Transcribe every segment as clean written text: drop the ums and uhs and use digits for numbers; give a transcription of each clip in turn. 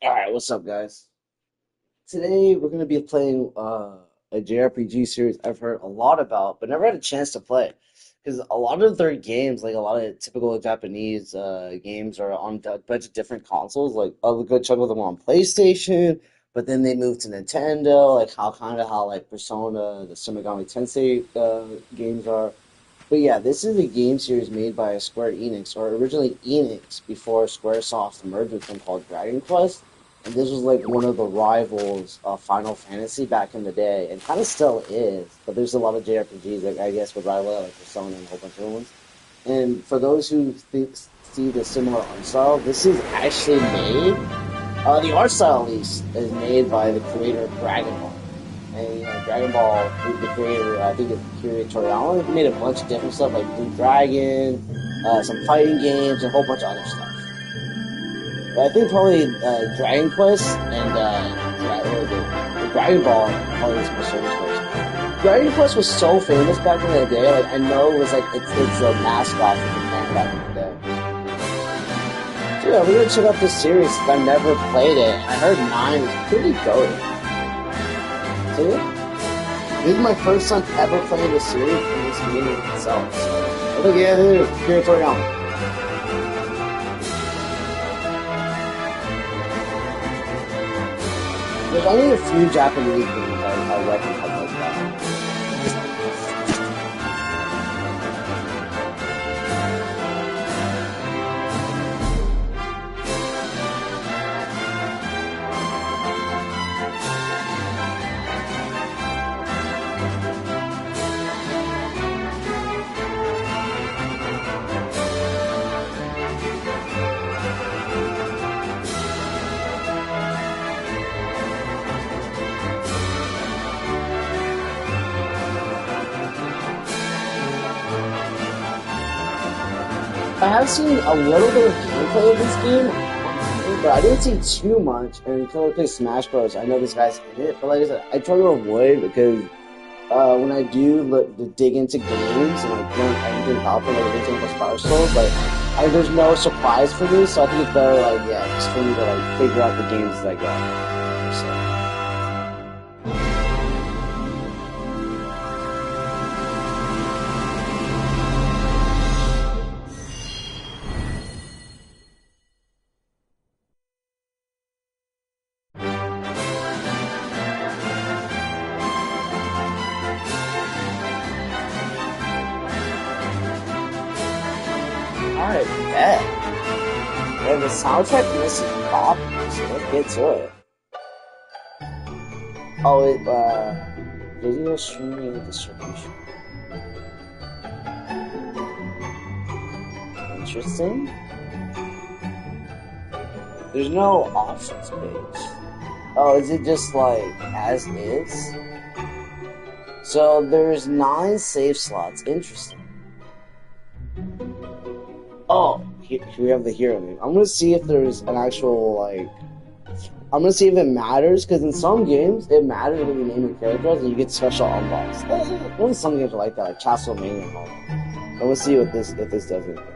Alright, what's up, guys? Today we're going to be playing a JRPG series I've heard a lot about, but never had a chance to play. Because a lot of their games, like a lot of typical Japanese games, are on a bunch of different consoles. Like a good chunk of them are on PlayStation, but then they moved to Nintendo, like how like Persona, the Shin Megami Tensei games are. But yeah, this is a game series made by Square Enix, or originally Enix before Squaresoft merged with them, called Dragon Quest. And this was like one of the rivals of Final Fantasy back in the day, and kind of still is. But there's a lot of JRPGs that I guess would rival it, like Persona and a whole bunch of other ones. And for those who see the similar art style, this is actually made. The art style, at least, is made by the creator of Dragon Ball. And Dragon Ball, who's the creator, I think it's Akira Toriyama, he made a bunch of different stuff like Blue Dragon, some fighting games, and a whole bunch of other stuff. But I think probably Dragon Quest and the Dragon Ball probably is my favorite person. Dragon Quest was so famous back in the day. Like I know it was like it's a mascot for Japan back in the day. So yeah, we're gonna check out this series. I've never played it. I heard 9 was pretty good. So yeah, this is my first time ever playing the series from this game itself. So look at it, Akira Toriyama. There's only a few Japanese games I recognize like that. I have seen a little bit of gameplay of this game, but I didn't see too much. And until I play Smash Bros, I know this guy's in it. But like I said, I try to avoid because when I do look to dig into games and like learn anything about them, like anything about Star Souls, like there's no surprise for me. So I think it's better, like yeah, just for me to like figure out the games as I go. So. Alright, bet. And the soundtrack to this is pop, so let's get to it. Oh, video streaming and distribution. Interesting. There's no options page. Oh, is it just like as is? So there's 9 save slots. Interesting. Oh, here we have the hero name. I'm gonna see if there's an actual like. I'm gonna see if it matters because in some games it matters when you name your characters and you get special unlocks. Only some games are like that, like Castlevania and all. But we'll see what this if this does anything.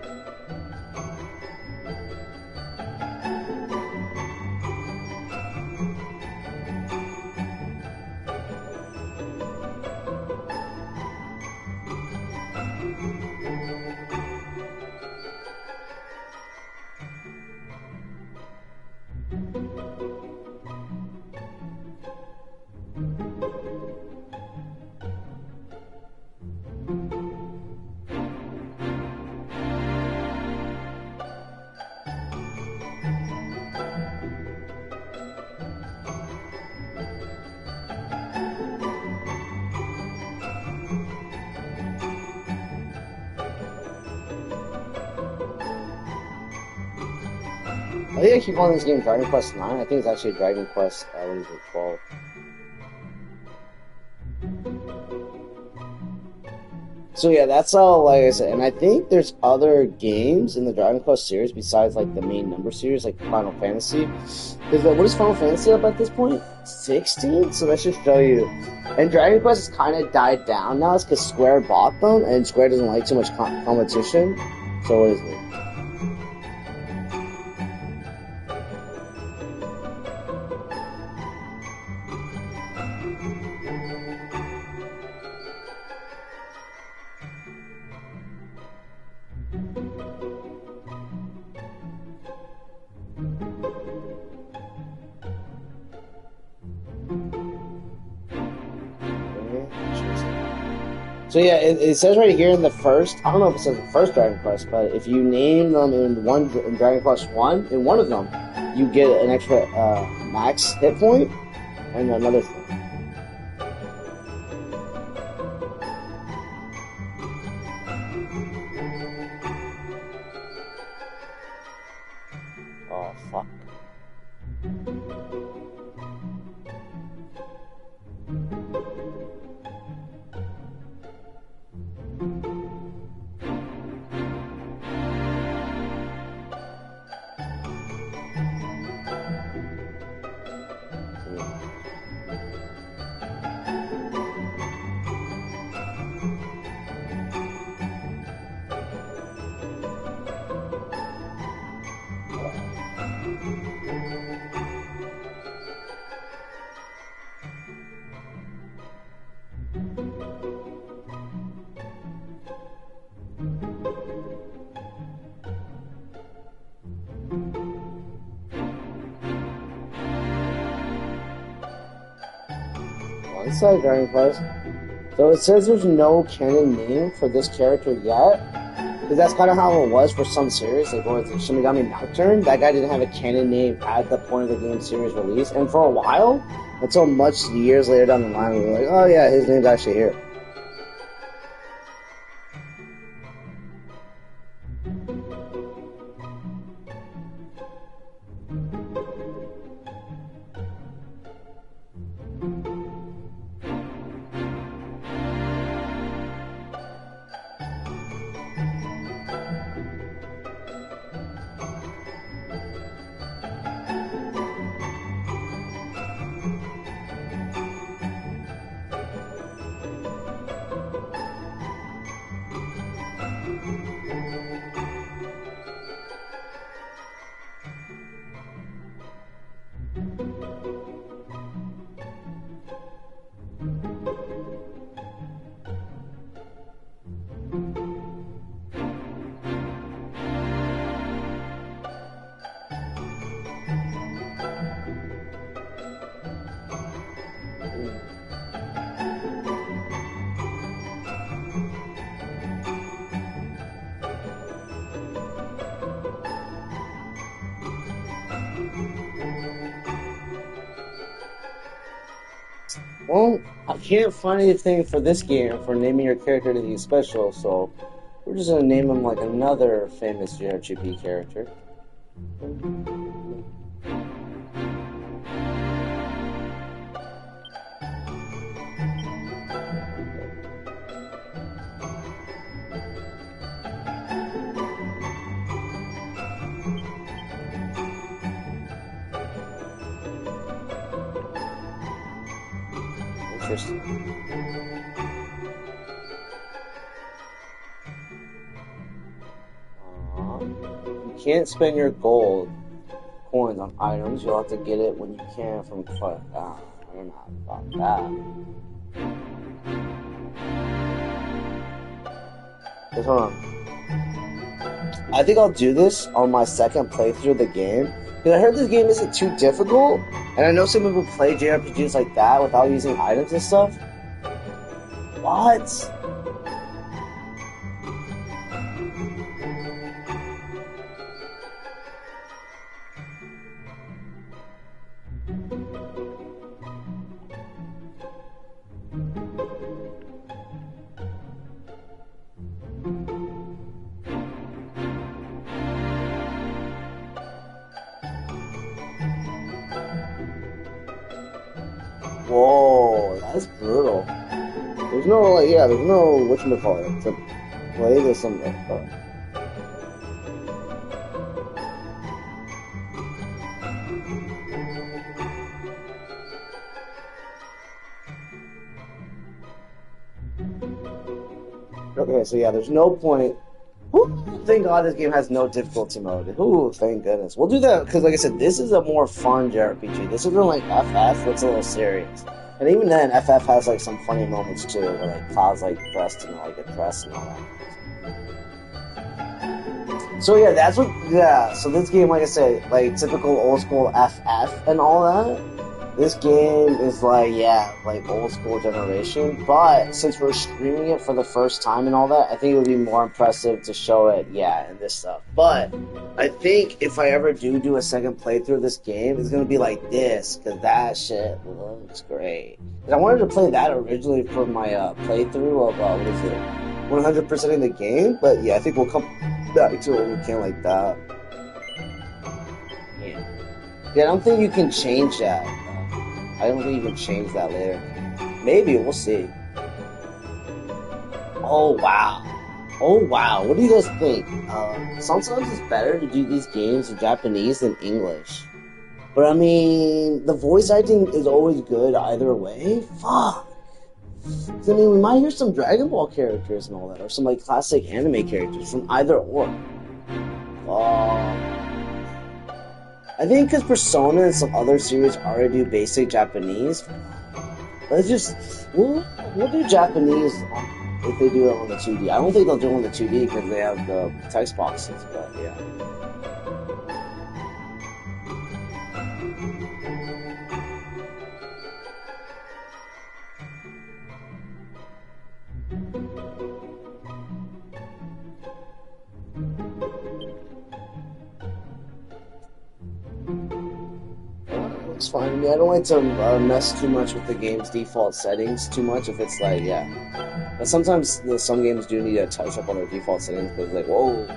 I think I keep calling this game Dragon Quest 9. I think it's actually Dragon Quest, what is it, 12. So yeah, that's all, like I said. And I think there's other games in the Dragon Quest series besides like the main number series, like Final Fantasy. What is Final Fantasy up at this point? 16? So that should show you. And Dragon Quest has kind of died down now. It's because Square bought them, and Square doesn't like too much competition. So what is it? So yeah, it says right here in the first. I don't know if it says the first Dragon Quest, but if you name them in Dragon Quest One, in one of them, you get an extra max hit point and another thing. Oh fuck. One side Dragon Quest. So it says there's no canon name for this character yet. Because that's kind of how it was for some series. Like, with Shinigami Nocturne, that guy didn't have a canon name at the point of the game series release. And for a while, until much years later down the line, we were like, oh yeah, his name's actually here. Well, I can't find anything for this game for naming your character anything special, so we're just gonna name him like another famous JRPG character. Interesting. You can't spend your gold coins on items. You'll have to get it when you can from quest. I don't know about that. Just hold on. I think I'll do this on my second playthrough of the game. Because I heard this game isn't too difficult, and I know some people play JRPGs like that without using items and stuff. What? Whoa, that's brutal. There's no, like, yeah, there's no, whatchamacallit, to play this on Okay, so yeah, there's no point. Ooh, thank God this game has no difficulty mode. Ooh, thank goodness. We'll do that, because like I said, this is a more fun JRPG. This isn't like FF, it's a little serious. And even then, FF has like some funny moments too, where like Cloud's like dressed in like a dress and all that. So yeah, so this game, like I said, like typical old school FF and all that. This game is like, yeah, like old school generation, but since we're streaming it for the first time and all that, I think it would be more impressive to show it, yeah, and this stuff. But I think if I ever do a second playthrough of this game, it's gonna be like this, because that shit looks great. And I wanted to play that originally for my playthrough of, what is it, 100% of the game, but yeah, I think we'll come back to it when we can like that. Yeah. Yeah, I don't think you can change that. I don't think you can change that later. Maybe, we'll see. Oh, wow. Oh, wow. What do you guys think? Sometimes it's better to do these games in Japanese than English. But I mean, the voice acting is always good either way. Fuck. I mean, we might hear some Dragon Ball characters and all that, or some like classic anime characters from either or. I think because Persona and some other series already do basic Japanese, let's just we'll do Japanese if they do it on the 2D. I don't think they'll do it on the 2D because they have the text boxes, but yeah. It's fine. I mean, I don't like to mess too much with the game's default settings too much if it's like, yeah. But sometimes some games do need to touch up on their default settings because like, whoa.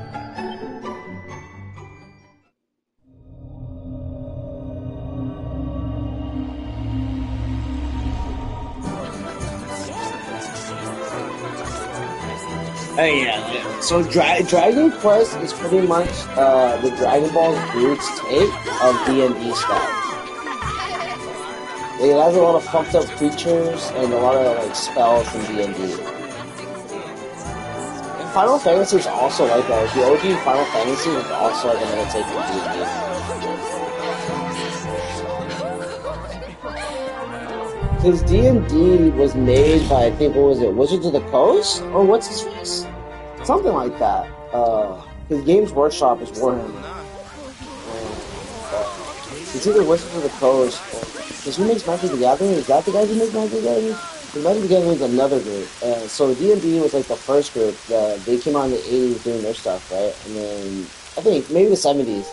Hey, yeah. So Dragon Quest is pretty much the Dragon Ball group's take of D&D stuff. It has a lot of fucked up creatures and a lot of like spells from D&D. And Final Fantasy is also like that. The OG Final Fantasy is also like another take from D&D. Because D&D was made by, I think, what was it, Wizards of the Coast? Or what's his face? Something like that. His Games Workshop is Warhammer. It's either Wizards of the Coast or... Because who makes Magic the Gathering? Is that the guy who makes Magic the Gathering? Because Magic the Gathering is another group. So D&D was like the first group. They came out in the 80s doing their stuff, right? And then, I think, maybe the 70s.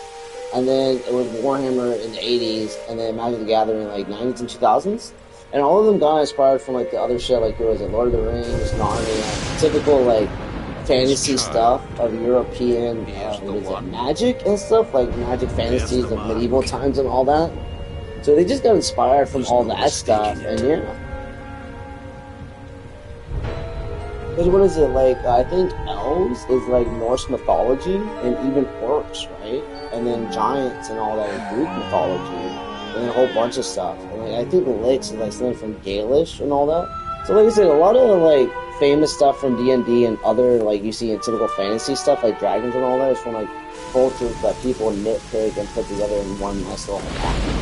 And then it was Warhammer in the 80s. And then Magic the Gathering in like 90s and 2000s. And all of them got inspired from like the other shit, like there was Lord of the Rings, Narnia, typical like fantasy stuff of European magic and stuff, like magic fantasies of medieval times and all that. So they just got inspired from all that stuff, and yeah. Because what is it, like, I think elves is like Norse mythology, and even orcs, right? And then giants and all that is Greek mythology, and a whole bunch of stuff. And like, I think Licks is like something from Gaelish and all that. So like I said, a lot of like famous stuff from D&D and other, like you see in typical fantasy stuff, like dragons and all that, is from like cultures that people nitpick and put together in one nice little package.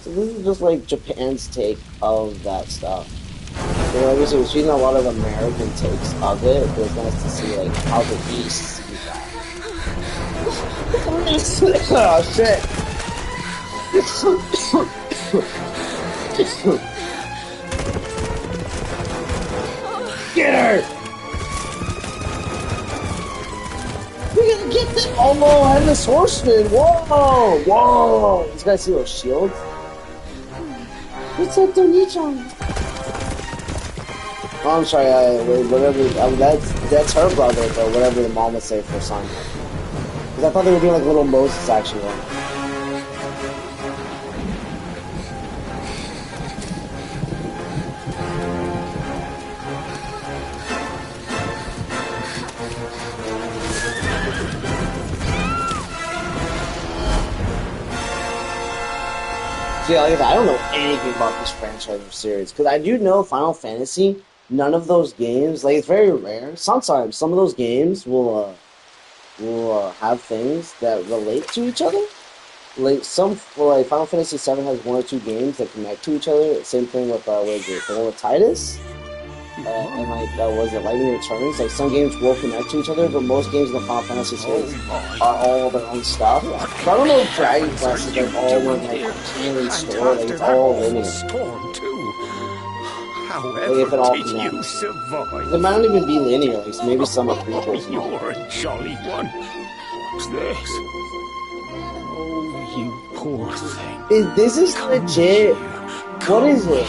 So this is just like Japan's take of that stuff. So like I said, we've seen a lot of American takes of it, but it's nice to see like how the East sees that. Oh shit! Get her! We gotta get this! Oh no, and this horseman! Whoa! Whoa! These guys see those shields? What's up, Tony-chan? Oh, I'm sorry, whatever, that's her brother, but whatever the mom would say for her son. Because I thought they were doing like little Moses actually. See, like I said, I don't know anything about this franchise or series, because I do know Final Fantasy. None of those games, like, it's very rare. Sometimes some of those games will have things that relate to each other. Like like Final Fantasy VII has one or two games that connect to each other. Same thing with what is it, the one with Titus. and like was it Lightning Returns? Like some games will connect to each other, but most games in the Final Fantasy series are all their own stuff. So I don't know if Dragon Quest is like all one like canon story, like it's all linear. Like if it all connects. It might not even be linear, like maybe some are prequels. You're a jolly one. What's this? Oh, you poor thing. This is legit. What is it?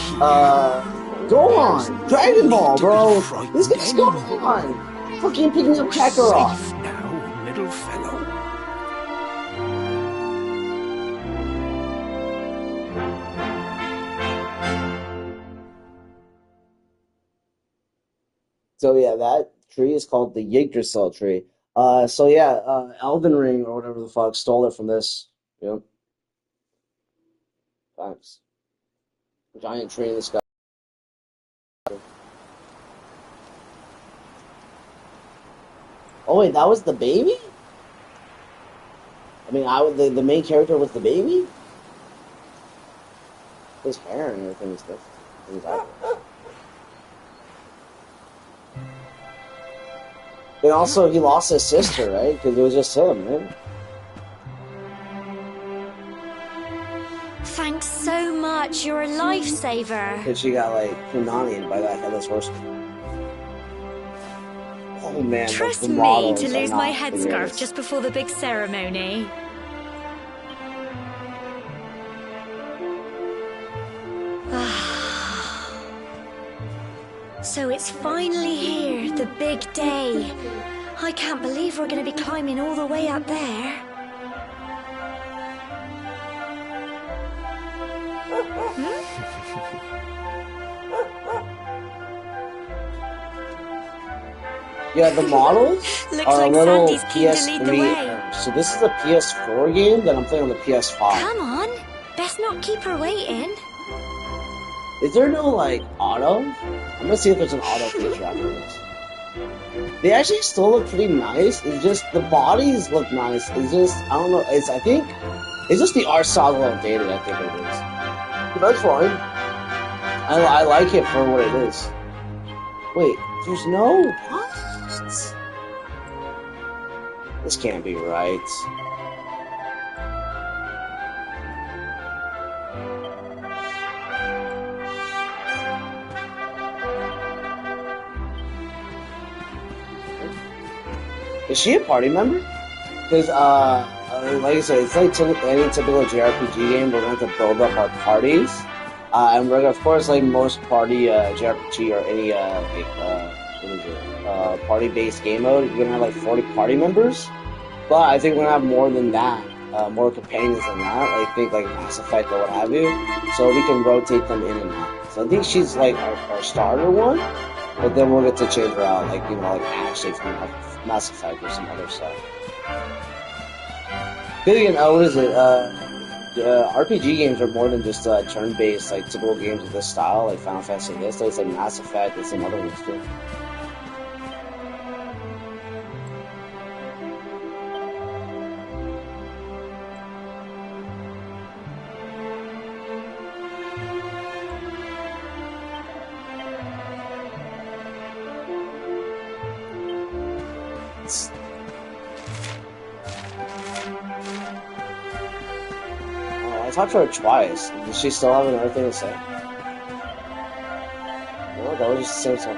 Go on! Dragon Ball, bro! This game's going on! Fucking picking up Kakarot! Safe now, little fellow. So yeah, that tree is called the Yggdrasil tree. So yeah, Elden Ring or whatever the fuck stole it from this. Yep. Thanks. Giant tree in the sky. Oh wait, that was the baby? I mean, the main character was the baby? His hair and everything is different. And also, he lost his sister, right? Because it was just him, right? Thanks so much. You're a lifesaver. Because she got, like, punanied by that headless horseman. Oh, man. Trust me to lose my headscarf just before the big ceremony. So it's finally here, the big day. I can't believe we're going to be climbing all the way up there. Yeah, the models Looks are like a little Sandy's keen to lead the way. PS3. So this is a PS4 game that I'm playing on the PS5. Come on, best not keep her waiting. Is there no, like, auto? I'm gonna see if there's an auto feature after this. They actually still look pretty nice. It's just, the bodies look nice. It's just, I don't know, I think, it's just the art style a little dated, I think it is. But that's fine. I like it for what it is. Wait, there's no, what? This can't be right. Is she a party member? Because, like I said, it's like any typical JRPG game, we're going to have to build up our parties. And we're going to, of course, like most party JRPG or any, party-based game mode, you're going to have like 40 party members. But I think we're going to have more than that, more companions than that, like think like Mass Effect or what have you. So we can rotate them in and out. So I think she's like our starter one, but then we'll get to change her out, like, you know, like Ashley from Mass Effect or some other stuff. Good again, what is it? RPG games are more than just turn-based, like typical games of this style, like Final Fantasy this. It's like Mass Effect and some other ones too. I talked to her twice. Does she still have another thing to say? No, that was just the same stuff.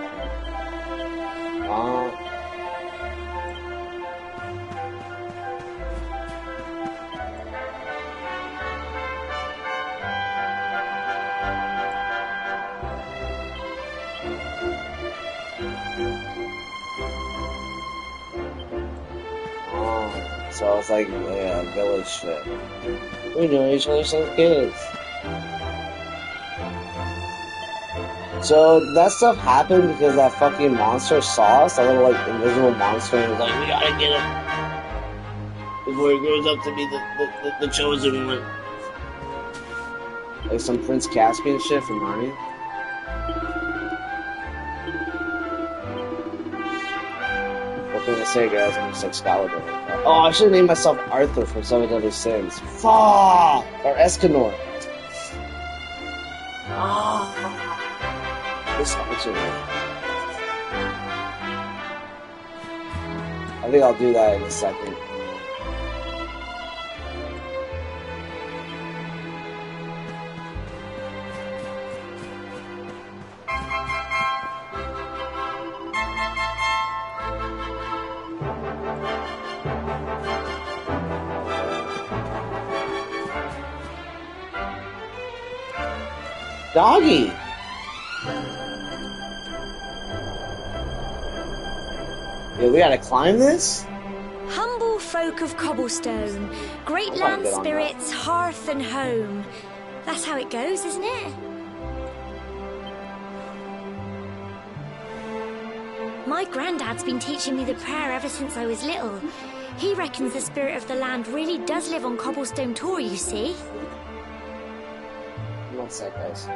So it's like village shit. We know each other since kids. So that stuff happened because that fucking monster saw us, that little like invisible monster, and was like, we gotta get him before he grows up to be the chosen one. Like some Prince Caspian shit from Narnia. What can I say, guys? I'm just Excalibur. Oh, I should have named myself Arthur from Seven Deadly Sins. Fuck! Or Escanor. Ah. This opportunity. I think I'll do that in a second. Doggy! Yeah, we gotta climb this? Humble folk of cobblestone, great I'm land get on that. spirits, hearth and home. That's how it goes, isn't it? My granddad's been teaching me the prayer ever since I was little. He reckons the spirit of the land really does live on Cobblestone Tor, you see. One sec, guys.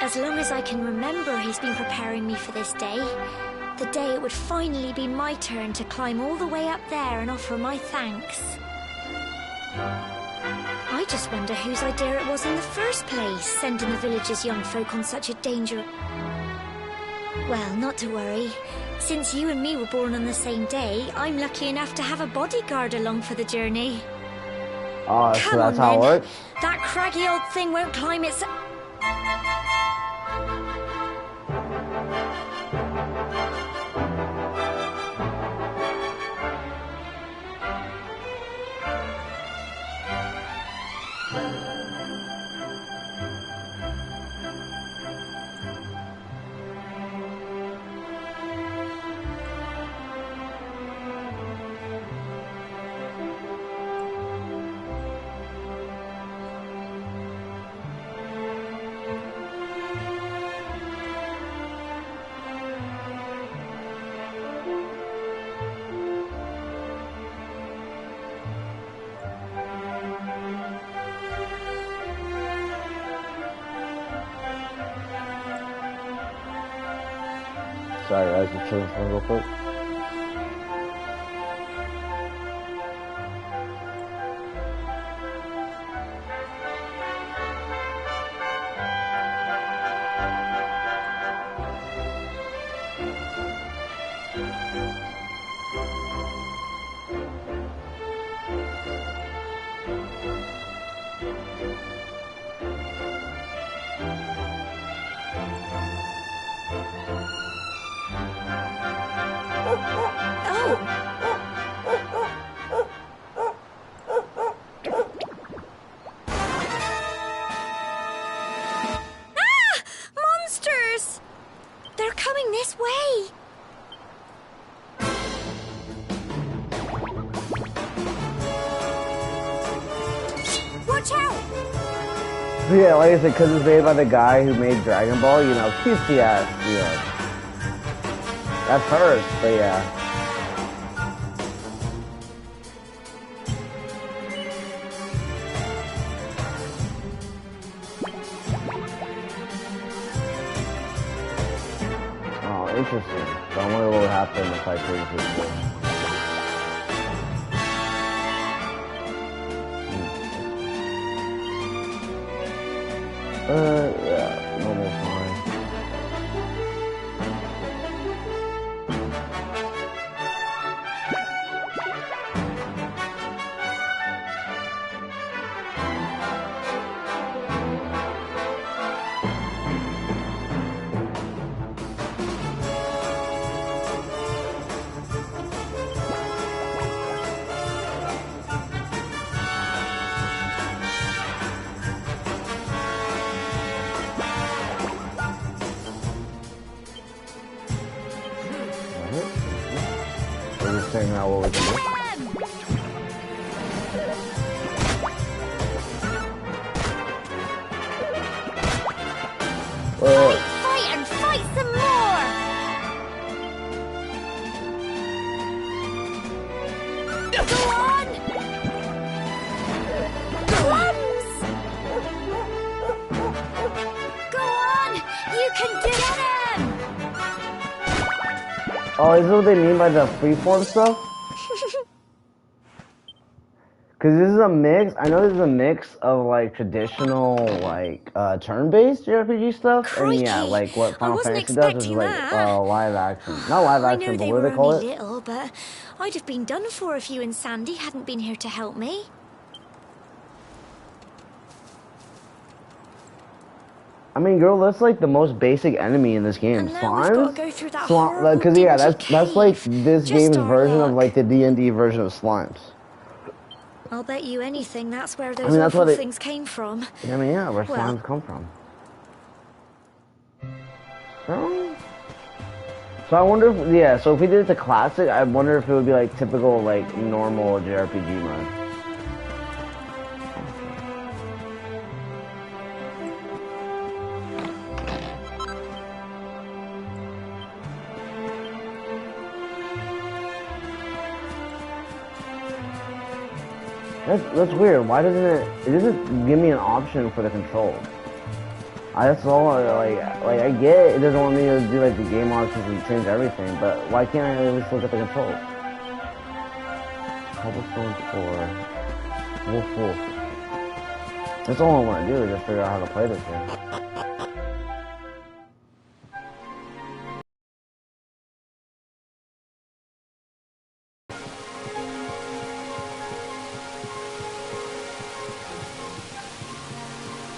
As long as I can remember, he's been preparing me for this day. The day it would finally be my turn to climb all the way up there and offer my thanks. I just wonder whose idea it was in the first place, sending the village's young folk on such a dangerous... Well, not to worry. Since you and me were born on the same day, I'm lucky enough to have a bodyguard along for the journey. Oh, so Come that's on, how it then. works? That craggy old thing won't climb its... Sorry guys, just chilling for real quick. Monsters! They're coming this way! Watch out! Yeah, like I said, because it's made by the guy who made Dragon Ball, you know, cutesy ass, you know. At first, but yeah. Oh, interesting. So I wonder what would happen if I take this. Yeah, normal fine. figuring out what we can do. Fight and fight some more! Go on! Crumbs! Go on! You can get him! Oh, is this what they mean by the freeform stuff? Because this is a mix, I know this is a mix of like traditional like turn-based JRPG stuff, Crikey. and yeah, like what Final Fantasy does is expecting like that. live action. Not live I action, know but they what do were they call only it? little, but I'd have been done for if you and Sandy hadn't been here to help me. I mean, girl, that's like the most basic enemy in this game. And now we've got to Slimes? go through that horrible Because yeah, dingy that's like cave. this Just game's our version of luck. like the D&D version of slimes. I'll bet you anything that's where those I mean, that's awful what things came from. I mean, yeah, where Well. slimes come from. So I wonder if, yeah, so if we did it to classic, I wonder if it would be like typical, like normal JRPG mode. That's weird. Why doesn't it doesn't give me an option for the controls? That's all. Like I get it doesn't want me to do like the game options and change everything, but why can't I at least look at the controls? Cobblestone or Wolf. That's all I want to do is just figure out how to play this game.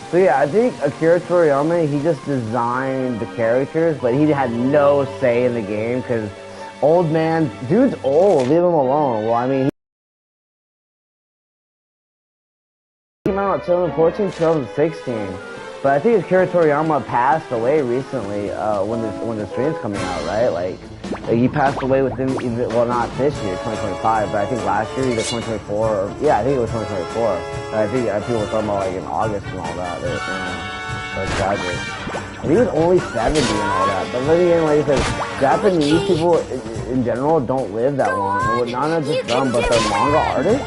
So yeah, I think Akira Toriyama, he just designed the characters, but he had no say in the game, because old man, dude's old, leave him alone. Well, I mean, he came out in 2014, 2016, but I think Akira Toriyama passed away recently, when the stream's coming out, right? Like he passed away within, well, not this year, 2025, but I think last year, either 2024, or, yeah, I think it was 2024. I think people were talking about like in August and all that. That's tragic. And he was only 70 and all that. But then again, like I said, Japanese people in general don't live that long. And not just them, but the manga artists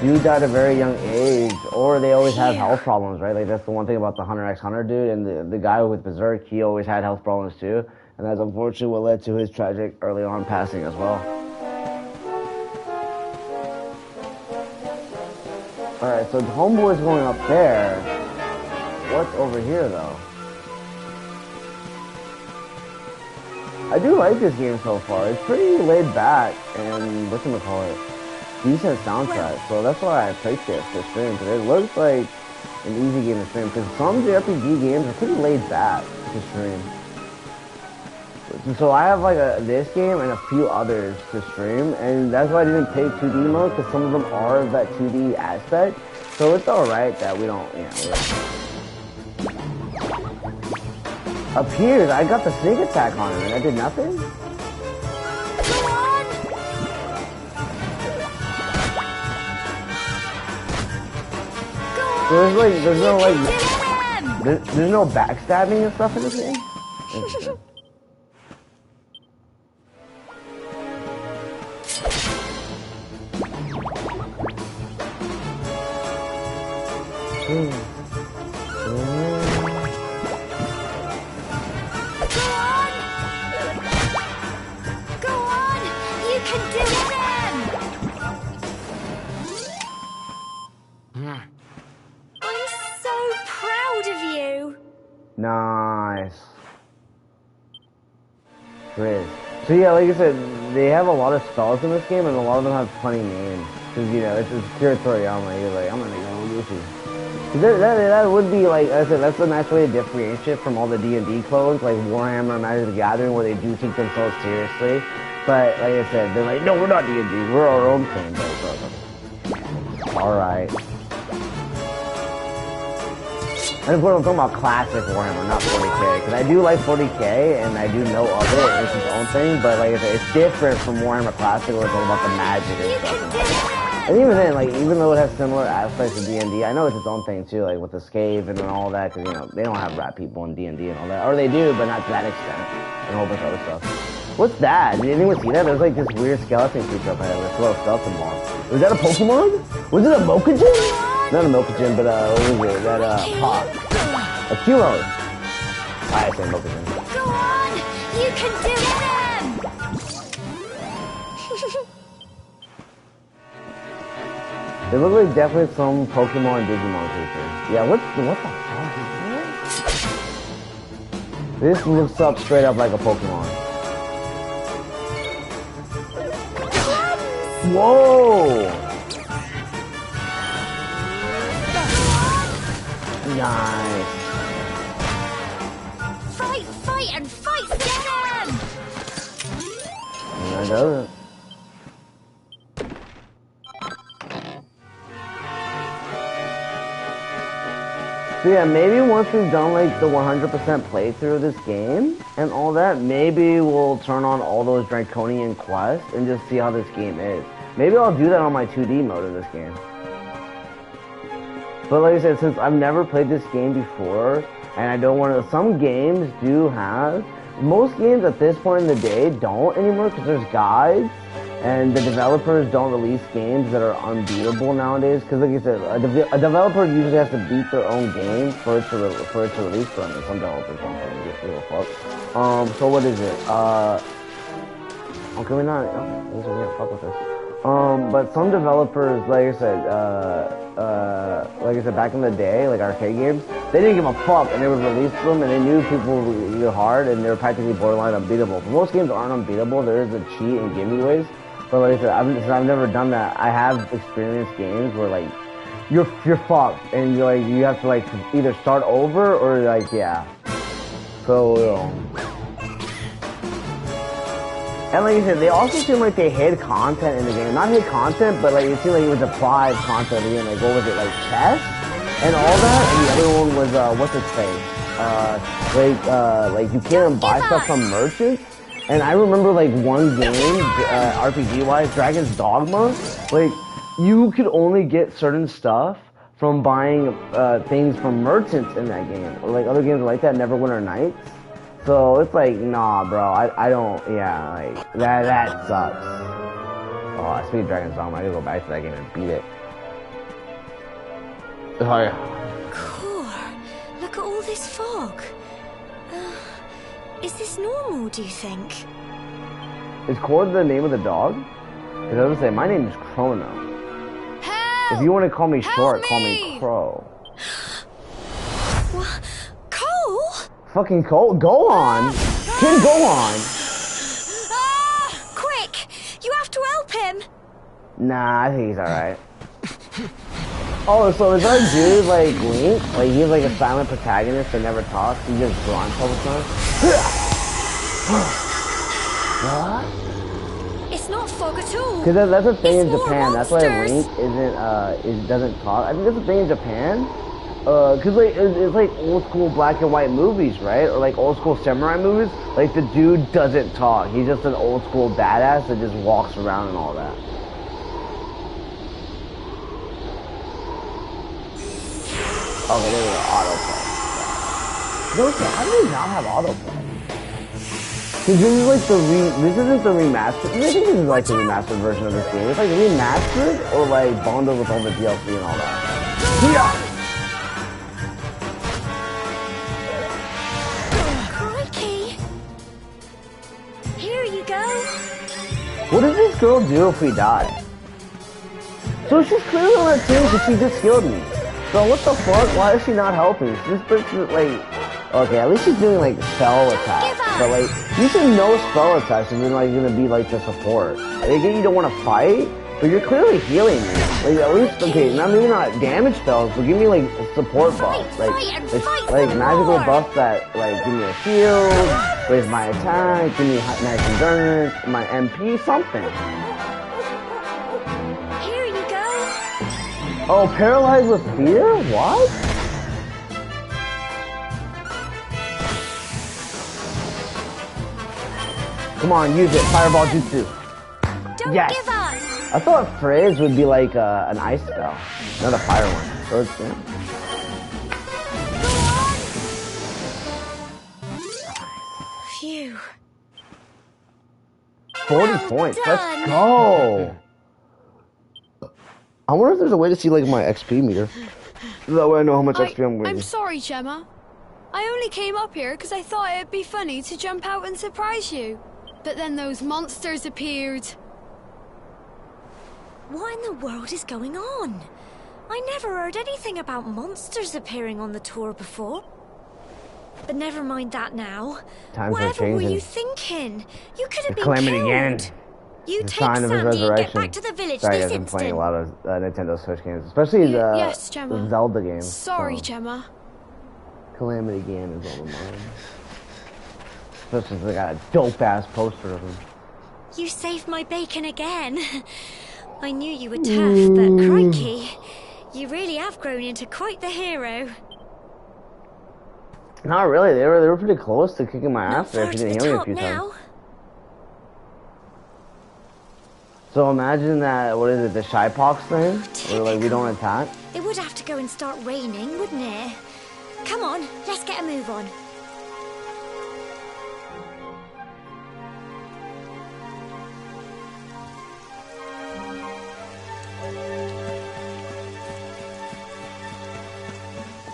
do die at a very young age, or they always have health problems, right? Like that's the one thing about the Hunter x Hunter dude, and the guy with Berserk, he always had health problems too. And that's unfortunately what led to his tragic early on passing as well. Alright, so the homeboy's going up there. What's over here, though? I do like this game so far. It's pretty laid back and, whatchamacallit, decent soundtrack. So that's why I picked it to stream, because it looks like an easy game to stream. Because some JRPG games are pretty laid back to stream. So I have like this game and a few others to stream, and that's why I didn't pick 2D mode, because some of them are that 2D aspect. So it's alright that we don't, Up here, I got the sneak attack on him and I did nothing? There's no backstabbing and stuff in this game? Nice. Great. So yeah, like I said, they have a lot of spells in this game, and a lot of them have funny names. Because, it's Akira Toriyama. You're like, I'm gonna go Luffy. That would be, like I said, that's a nice way to differentiate from all the D&D clones, like Warhammer, Magic the Gathering, where they do take themselves seriously. But, like I said, they're like, no, we're not D&D, we're our own thing. Alright. And of course, I'm talking about classic Warhammer, not 40k. Because I do like 40k, and I do know of it, and it's its own thing. But like I said, it's different from Warhammer Classic, where it's all about the magic and stuff. And even then, like even though it has similar aspects of D&D, I know it's its own thing too, like with the Scave and all that. Because you know they don't have rat people in D&D and all that, or they do, but not to that extent, and a whole bunch of other stuff. What's that? Did anyone see that? There's like this weird skeleton creature up there with a little skeleton ball. Was that a Pokemon? Was it a Mokajin? Not a Mokajin, but what was it? That Pop. A Cumos. I say Mokajin. Go on! You can do them! They look like definitely some Pokemon Digimon creatures. Yeah, what the fuck is this? This looks up straight up like a Pokemon. Whoa! Nice. Fight and fight them! That doesn't. So yeah, maybe once we've done like the 100% playthrough of this game and all that, maybe we'll turn on all those Draconian quests and just see how this game is. Maybe I'll do that on my 2D mode of this game. But like I said, since I've never played this game before, and I don't want to, some games do have, most games at this point in the day don't anymore because there's guides, and the developers don't release games that are unbeatable nowadays. Because like I said, a developer usually has to beat their own game for it to release them, and some developers don't give a fuck. So what is it? Okay, we're not, we're gonna fuck with this. But some developers, like I said, back in the day, like arcade games, they didn't give a fuck, and they would release them, and they knew people would get hard, and they were practically borderline unbeatable. But most games aren't unbeatable. There is a cheat and gimme ways. But like I said, I've never done that. I have experienced games where like you're fucked, and you have to like either start over or like yeah. So. And like I said, they also seem like they hid content in the game. Not hid content, but like it seemed like it was applied content in the game. Like what was it, like chess and all that? And the other one was what's its face? Like you can't buy stuff from merchants. And I remember like one game, RPG wise, Dragon's Dogma. Like you could only get certain stuff from buying things from merchants in that game. Or like other games like that, Neverwinter Nights. So it's like, nah, bro, I don't, yeah, like, that sucks. Oh, speaking of Dragon's Dogma, I gotta go back to that game and beat it. Oh, yeah. Cool. Look at all this fog. Is this normal, do you think? Is Cord the name of the dog? Because I was gonna say, my name is Chrono. Help! If you want to call me short, Help call me Crow. What? Cole? Fucking Cole, go on! Kid, go on! Quick! You have to help him! Nah, I think he's alright. Oh, so is our dude like Link? Like he's like a silent protagonist that never talks? He just grunts all the time? What? It's not fog at all. Because that's a thing It's in more Japan. That's why monsters. Link doesn't talk. I think that's a thing in Japan. Cause like it's like old school black and white movies, right? Or like old school samurai movies. Like the dude doesn't talk. He's just an old school badass that just walks around and all that. Okay, there we go. Autoplay. No, how do they not have autoplay? Cause this is like this isn't the remastered. I think this is like the remastered version of this game. It's like remastered or like bundled with all the DLC and all that. Yeah. What does this girl do if we die? So she's clearly on our team because she just killed me. So what the fuck? Why is she not helping? This bitch like, okay, at least she's doing like spell attacks. But like, you should know spell attacks and then like you're gonna be like the support. Like, you don't want to fight, but you're clearly healing me. Like at least, okay, not maybe not damage spells, but give me like support buffs, like magical buffs that like give me a shield, raise my attack, give me nice endurance, my MP, something. Here you go. Oh, paralyzed with fear? What? Come on, use it. Fireball jutsu. Don't Yes. give up. I thought Frizz would be like an ice spell, not a fire one. So it's, yeah. Phew. 40 Well points. done. Let's go. I wonder if there's a way to see like my XP meter. That way I know how much XP I'm getting. I'm sorry, Gemma. I only came up here because I thought it'd be funny to jump out and surprise you. But then those monsters appeared. What in the world is going on? I never heard anything about monsters appearing on the tour before. But never mind that now. Times are Whatever were changing. you thinking? You could have The been Calamity killed. Ganon. You The take sign of his Sandy and get resurrection. back to the village Sorry, this guys, I'm playing a instant. lot of Nintendo Switch games, especially the yes, Gemma. Zelda games. Sorry, so. Gemma. Calamity Ganon is on the mind. Especially since I got a dope-ass poster of him. You saved my bacon again. I knew you were tough, but crikey, you really have grown into quite the hero. Not really. They were pretty close to kicking my Not ass there far if to you the didn't heal me a top few times. now. So imagine that. What is it? The shy pox thing, where like we Typical. don't attack. It would have to go and start raining, wouldn't it? Come on, let's get a move on.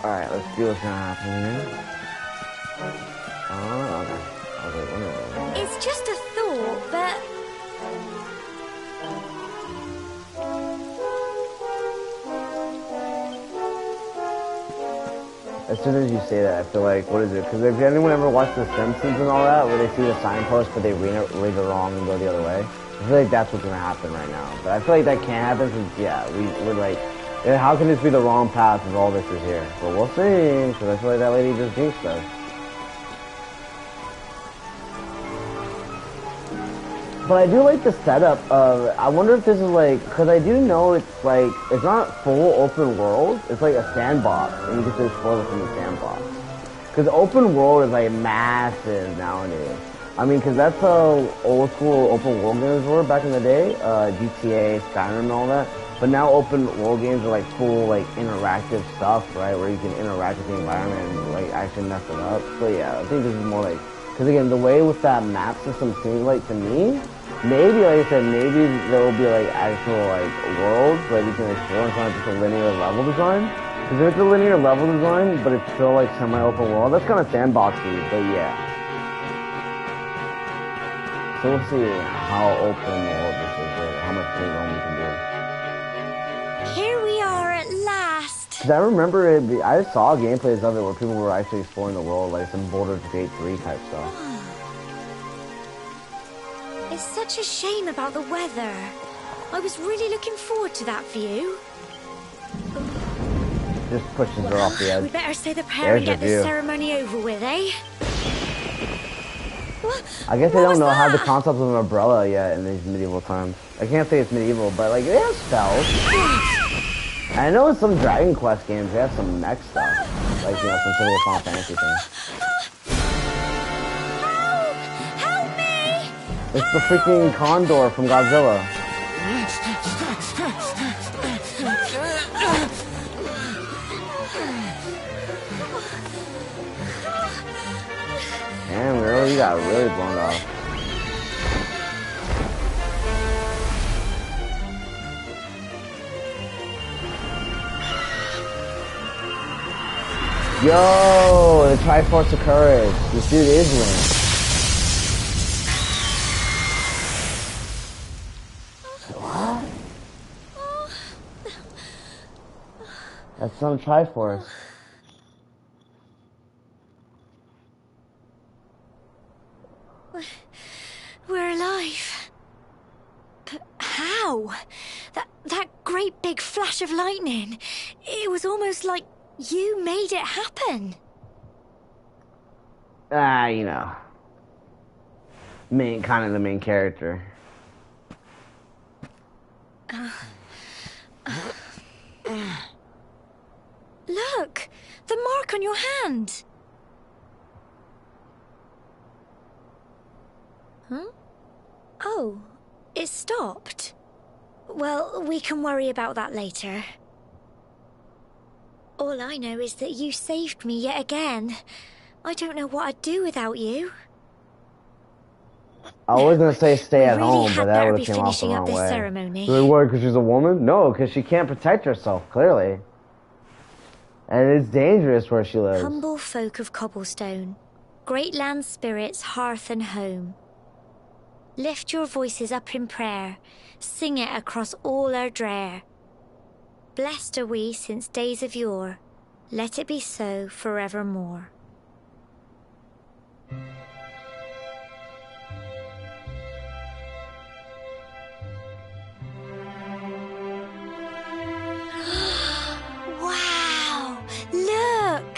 Alright, let's see what's gonna happen here. Okay. Okay, whatever. It's just a thought, but... As soon as you say that, I feel like, what is it? Because if anyone ever watched The Simpsons and all that, where they see the signpost but they read it wrong and go the other way, I feel like that's what's gonna happen right now. But I feel like that can't happen since, yeah, we're like, how can this be the wrong path if all this is here? But we'll see, because I feel like that lady just jinxed us. But I do like the setup of, I wonder if this is like, because I do know it's like, it's not full open world, it's like a sandbox, and you get to explore within the sandbox. Because open world is like massive nowadays. I mean, because that's how old school open world games were back in the day, GTA, Skyrim and all that. But now open world games are like full like interactive stuff, right, where you can interact with the environment and like actually mess it up. So yeah, I think this is more like, because again, the way with that map system seems like to me, maybe, like I said, maybe there will be like actual like worlds that you can explore. It's not just a linear level design. Because if it's a linear level design, but it's still like semi-open world, that's kind of sandboxy. But yeah. So we'll see how open world this is, how much free roam we can do. Here we are at last. Because I remember I saw gameplays of it where people were actually exploring the world, like some Baldur's Gate 3 type stuff. It's such a shame about the weather. I was really looking forward to that view. Just pushes her off the We edge. better say the prayer and There's get your this view. ceremony over with, eh? I guess they What don't was know how the that? concept of an umbrella yet in these medieval times. I can't say it's medieval, but like they have spells. I know in some Dragon Quest games they have some mech stuff, like some typical Final Fantasy things. Help me! It's the freaking condor from Godzilla. Damn, girl, you got really blown off. Yo, the Triforce of Courage. This dude is Link. What? That's some Triforce. We're alive. But how? That great big flash of lightning. It was almost like you made it happen. You know. Kind of the main character. Look, the mark on your hand. Huh? Oh, it stopped. Well, we can worry about that later. All I know is that you saved me yet again. I don't know what I'd do without you. I was gonna say stay at home, but that would have be came off the finishing up wrong this way. ceremony. Really, why? Because she's a woman? No, because she can't protect herself, clearly. And it's dangerous where she lives. Humble folk of cobblestone, great land spirits, hearth and home. Lift your voices up in prayer, sing it across all our drear. Blessed are we since days of yore, let it be so forevermore. Wow! Look!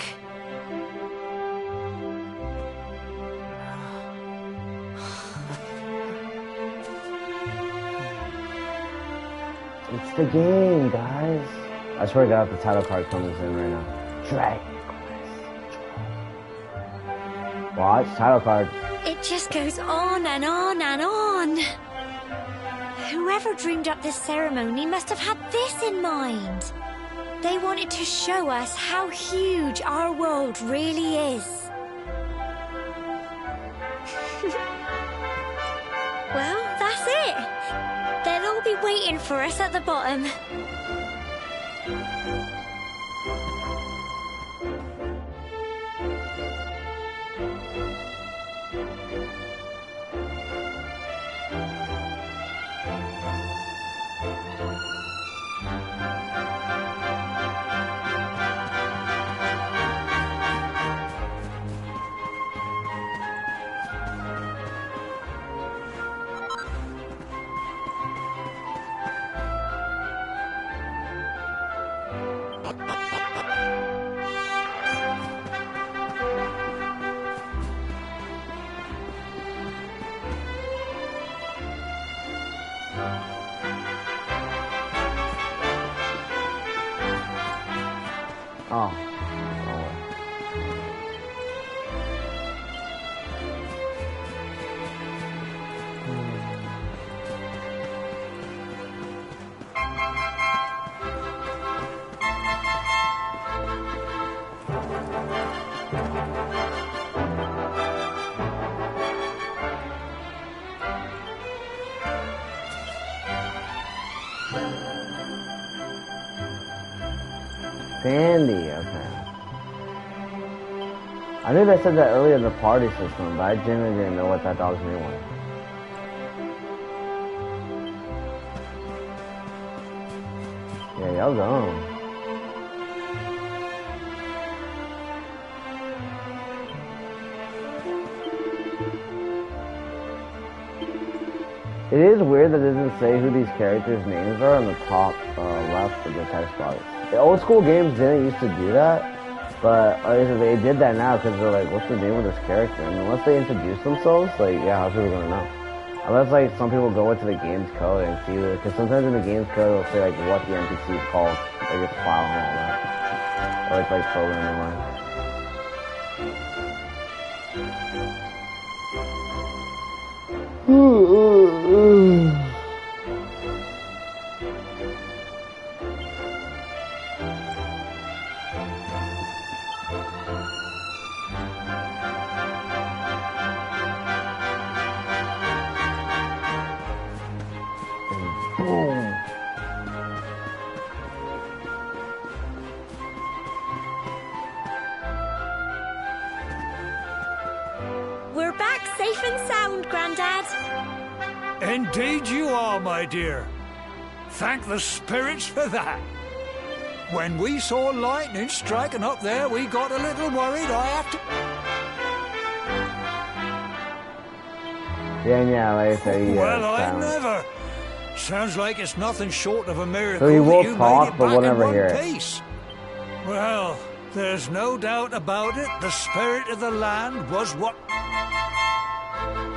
It's the game, guys. I swear to God, the title card comes in right now. Dragon Quest. Watch, title card. It just goes on and on and on. Whoever dreamed up this ceremony must have had this in mind. They wanted to show us how huge our world really is. Well, that's it. They'll all be waiting for us at the bottom. Oh. Sandy, okay. I knew they said that earlier in the party system, but I genuinely didn't know what that dog's name was. Yeah, y'all gone. It is weird that it doesn't say who these characters' names are on the top left of the text box. The old school games didn't used to do that, but they did that now because they're like, what's the name of this character? And unless they introduce themselves, like, yeah, how's people gonna know? Unless, like, some people go into the game's code and see it, because sometimes in the game's code it'll say, like, what the NPC is called, like its file and all that. Or it's, like, programming wise. Boom. We're back safe and sound, Grandad. Indeed you are, my dear. Thank the spirits for that. When we saw lightning striking up there, we got a little worried. I have to... Yeah, like I say, well, I never. Sounds like it's nothing short of a miracle so he will that you talk, made it but back we'll in never one hear it. piece. Well, there's no doubt about it. The spirit of the land was what...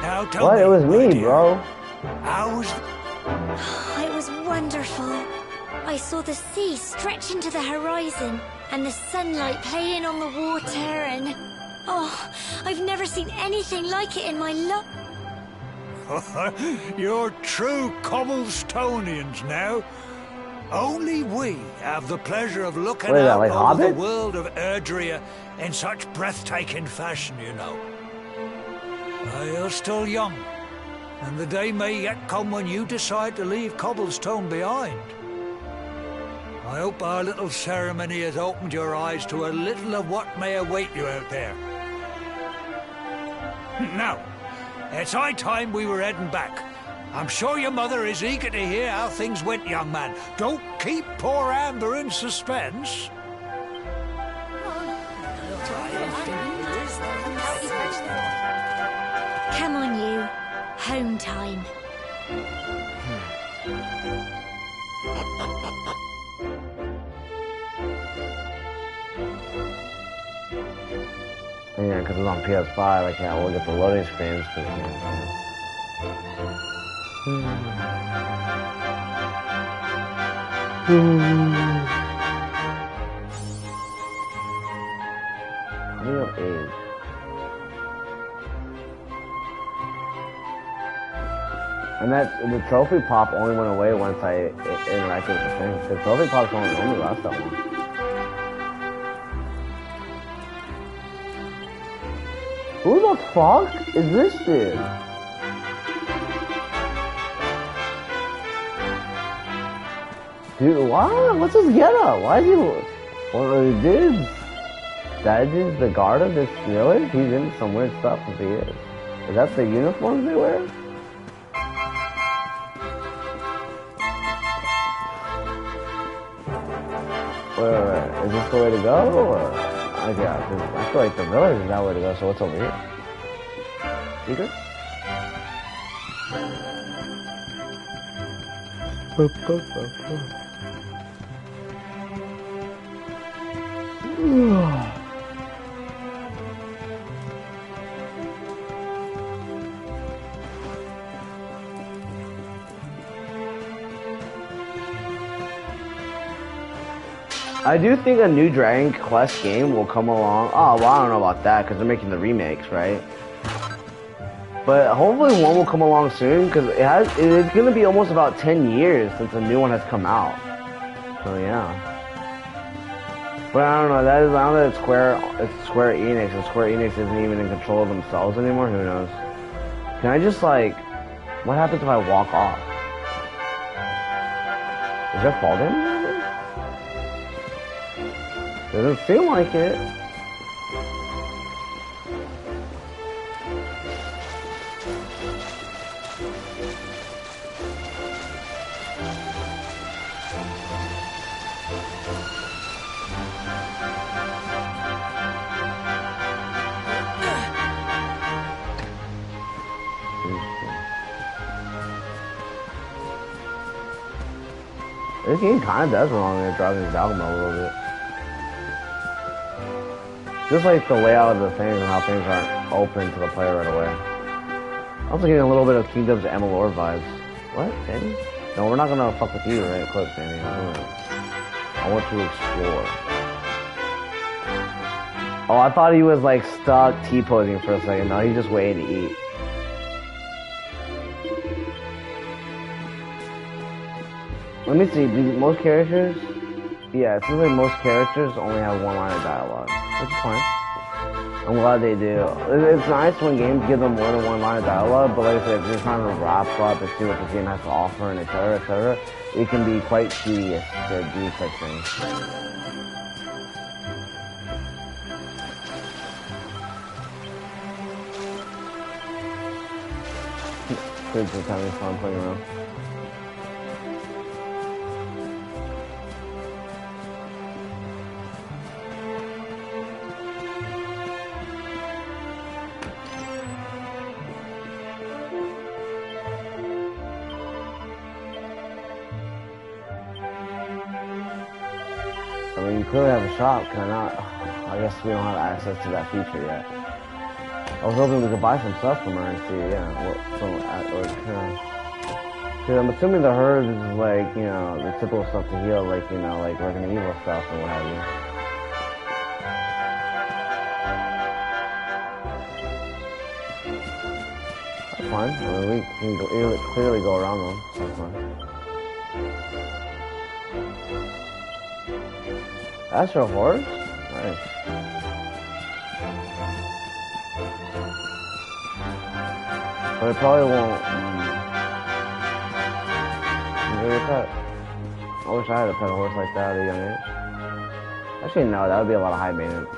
Now tell What? me, It was my me, dear, bro. how was... It was wonderful. I saw the sea stretch into the horizon and the sunlight playing on the water and... Oh, I've never seen anything like it in my life. You're true Cobblestonians now. Only we have the pleasure of looking What is that, out like over Hobbit? the world of Erdrea in such breathtaking fashion, you know. You're still young, and the day may yet come when you decide to leave Cobblestone behind. I hope our little ceremony has opened your eyes to a little of what may await you out there. Now, it's high time we were heading back. I'm sure your mother is eager to hear how things went, young man. Don't keep poor Amber in suspense. Come on, you. Home time. Yeah, because it's on PS5, I can't look at the loading screens. Cause, Real age. And the trophy pop only went away once I interacted with the thing. The trophy pops only last that long. Who the fuck is this dude? Dude, what? What's his getup? Why is he... One of the dudes? That dude's the guard of this village? He's into some weird stuff if he is. Is that the uniforms they wear? Wait. Is this the way to go? Or... yeah, I feel like the village is that way to go, so what's over here? Secret? I do think a new Dragon Quest game will come along. Oh, well, I don't know about that because they're making the remakes, right? But hopefully one will come along soon because it's going to be almost about 10 years since a new one has come out. So yeah. But I don't know. I don't know that it's Square Enix, and Square Enix isn't even in control of themselves anymore. Who knows? Can I just like? What happens if I walk off? Is there fall damage? Doesn't seem like it. This game kind of does belong to driving his album a little bit. Just like the layout of the things and how things aren't open to the player right away. I'm also getting a little bit of Kingdoms Amalur vibes. What, Sandy? No, we're not gonna fuck with you right quick, Sandy. I want to explore. Oh, I thought he was like stuck T-posing for a second. No, he's just waiting to eat. Let me see, do most characters? Yeah, it seems like most characters only have one line of dialogue, which is fine. I'm glad they do. It's nice when games give them more than one line of dialogue, but like I said, if you're trying to wrap up and see what the game has to offer and etc., it can be quite tedious to do such things. Kids just having fun playing around. I mean, you clearly have a shop, can I not? I guess we don't have access to that feature yet. I was hoping we could buy some stuff from her and see, because I'm assuming the herbs is like, you know, the typical stuff to heal, like, you know, like Resident Evil stuff and what have you. Fine. I mean, we can clearly go around them. That's fine. That's your horse? Nice. But it probably won't enjoy your pet. I wish I had a pet horse like that at a young age. Actually, no, that would be a lot of high maintenance.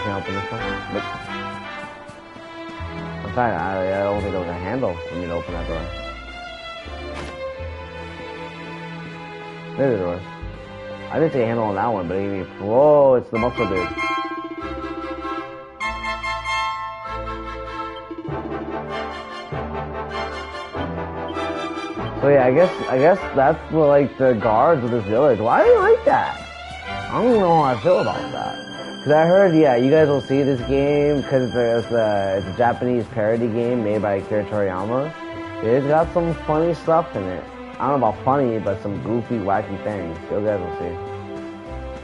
Can I open this one? Nope. In fact, I don't think there was a handle for me to open that door. Maybe there was. I didn't see a handle on that one, but whoa, it's the muscle dude. So yeah, I guess that's what, like, the guards of this village. Why do you like that? I don't even know how I feel about that. Cause I heard, yeah, you guys will see this game because it's a Japanese parody game made by Akira Toriyama. It's got some funny stuff in it. I don't know about funny, but some goofy, wacky things. You guys will see.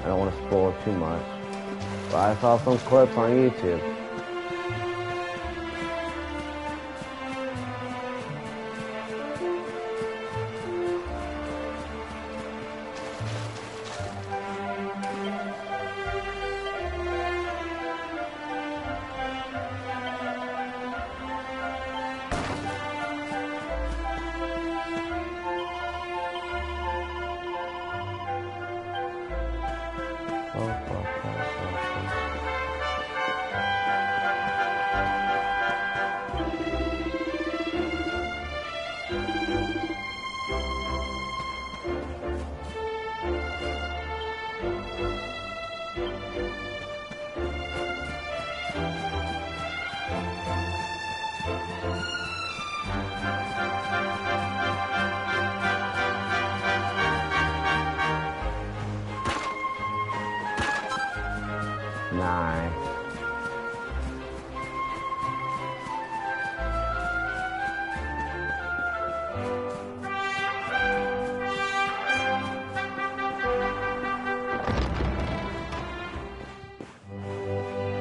I don't want to spoil too much. But I saw some clips on YouTube. Nice.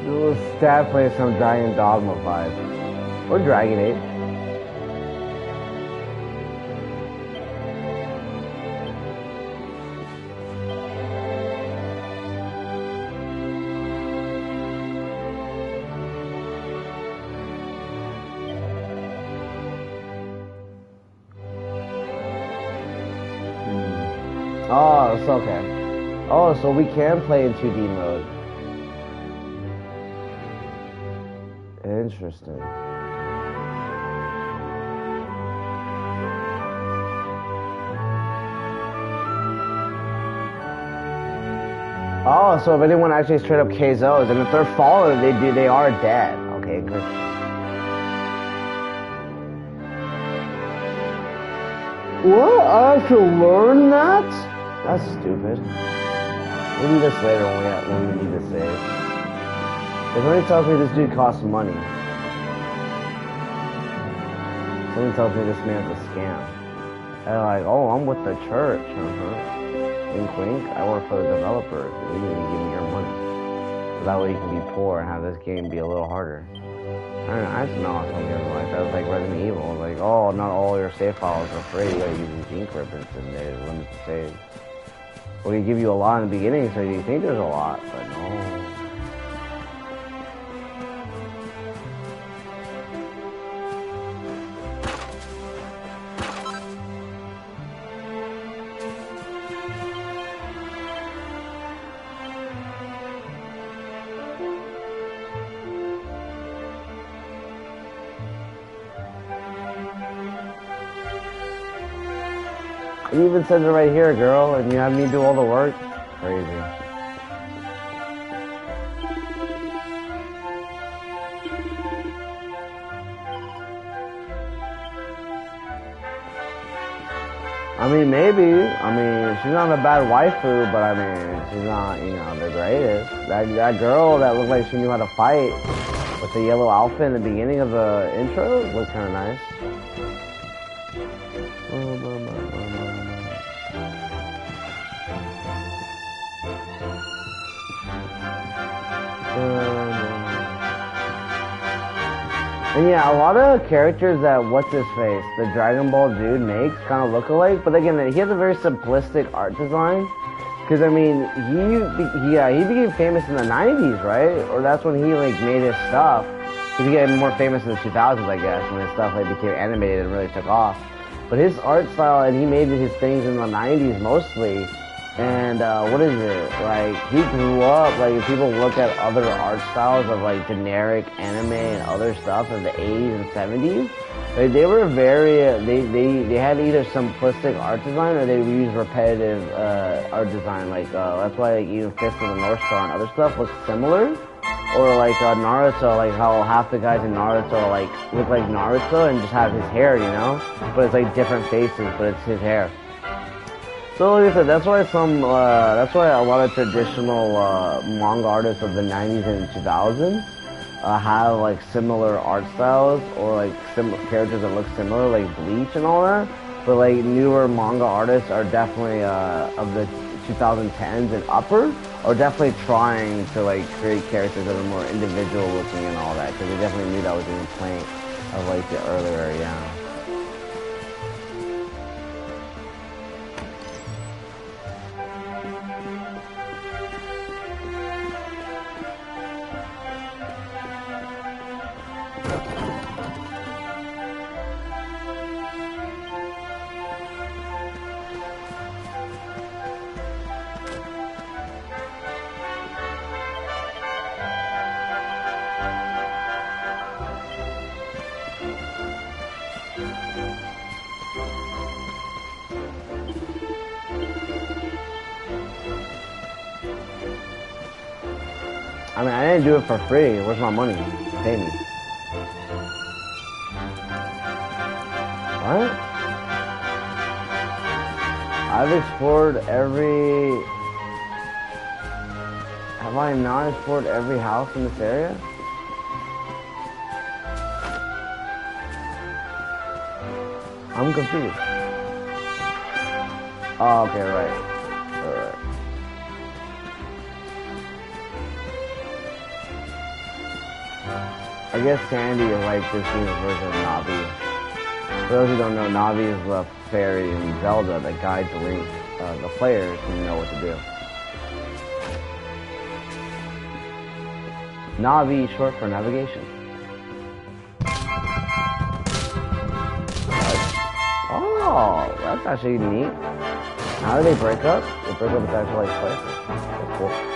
This is definitely some Dragon Dogma vibe. Or Dragon 8. Oh, it's okay. Oh, so we can play in 2D mode. Interesting. Oh, so if anyone actually straight up KOs, and if they're fallen, they are dead. Okay, good. What? I have to learn that? That's stupid. We'll do this later when we need to save. Somebody tells me this dude costs money. Somebody tells me this man's a scam. And they're like, oh, I'm with the church. Wink, wink. I work for the developer. You need to give me your money. So that way you can be poor and have this game be a little harder. I don't know. I just know some games like that. Was like Resident Evil. Like, oh, not all your save files are free. You gotta use these ink ribbons and they limit the saves. Well, they give you a lot in the beginning, so you think there's a lot, but no. It even says it right here, girl, and you have me do all the work? Crazy. I mean, maybe. I mean, she's not a bad waifu, but I mean, she's not, you know, the greatest. That girl that looked like she knew how to fight with the yellow outfit in the beginning of the intro looked kind of nice. And yeah, a lot of characters that what's-his-face, the Dragon Ball dude makes kind of look alike, but again, he has a very simplistic art design. Because, I mean, he became famous in the 90s, right? Or that's when he, like, made his stuff. He became more famous in the 2000s, I guess, when his stuff, like, became animated and really took off. But his art style, and he made his things in the 90s mostly. And, what is it? Like, he grew up, like, if people look at other art styles of, like, generic anime and other stuff of the 80s and 70s, like, they were very, they had either simplistic art design or they used repetitive, art design. Like, that's why, like, even Fist of the North Star and other stuff looks similar. Or, like, Naruto, like, how half the guys in Naruto, like, look like Naruto and just have his hair, you know? But it's, like, different faces, but it's his hair. So like I said, that's why that's why a lot of traditional manga artists of the 90s and 2000s have like similar art styles or like characters that look similar, like Bleach and all that. But like newer manga artists are definitely of the 2010s and upper are definitely trying to like create characters that are more individual looking and all that because they definitely knew that was a complaint of like the earlier, yeah. I mean, I didn't do it for free. Where's my money? Pay me. What? I've explored every... Have I not explored every house in this area? I'm confused. Oh, okay, right. Alright. I guess Sandy is like this new version of Navi. For those who don't know, Navi is the fairy in Zelda that guides Link, the players, to know what to do. Navi, short for navigation. Oh, that's actually neat. How do they break up? They break up with actual like places. That's cool.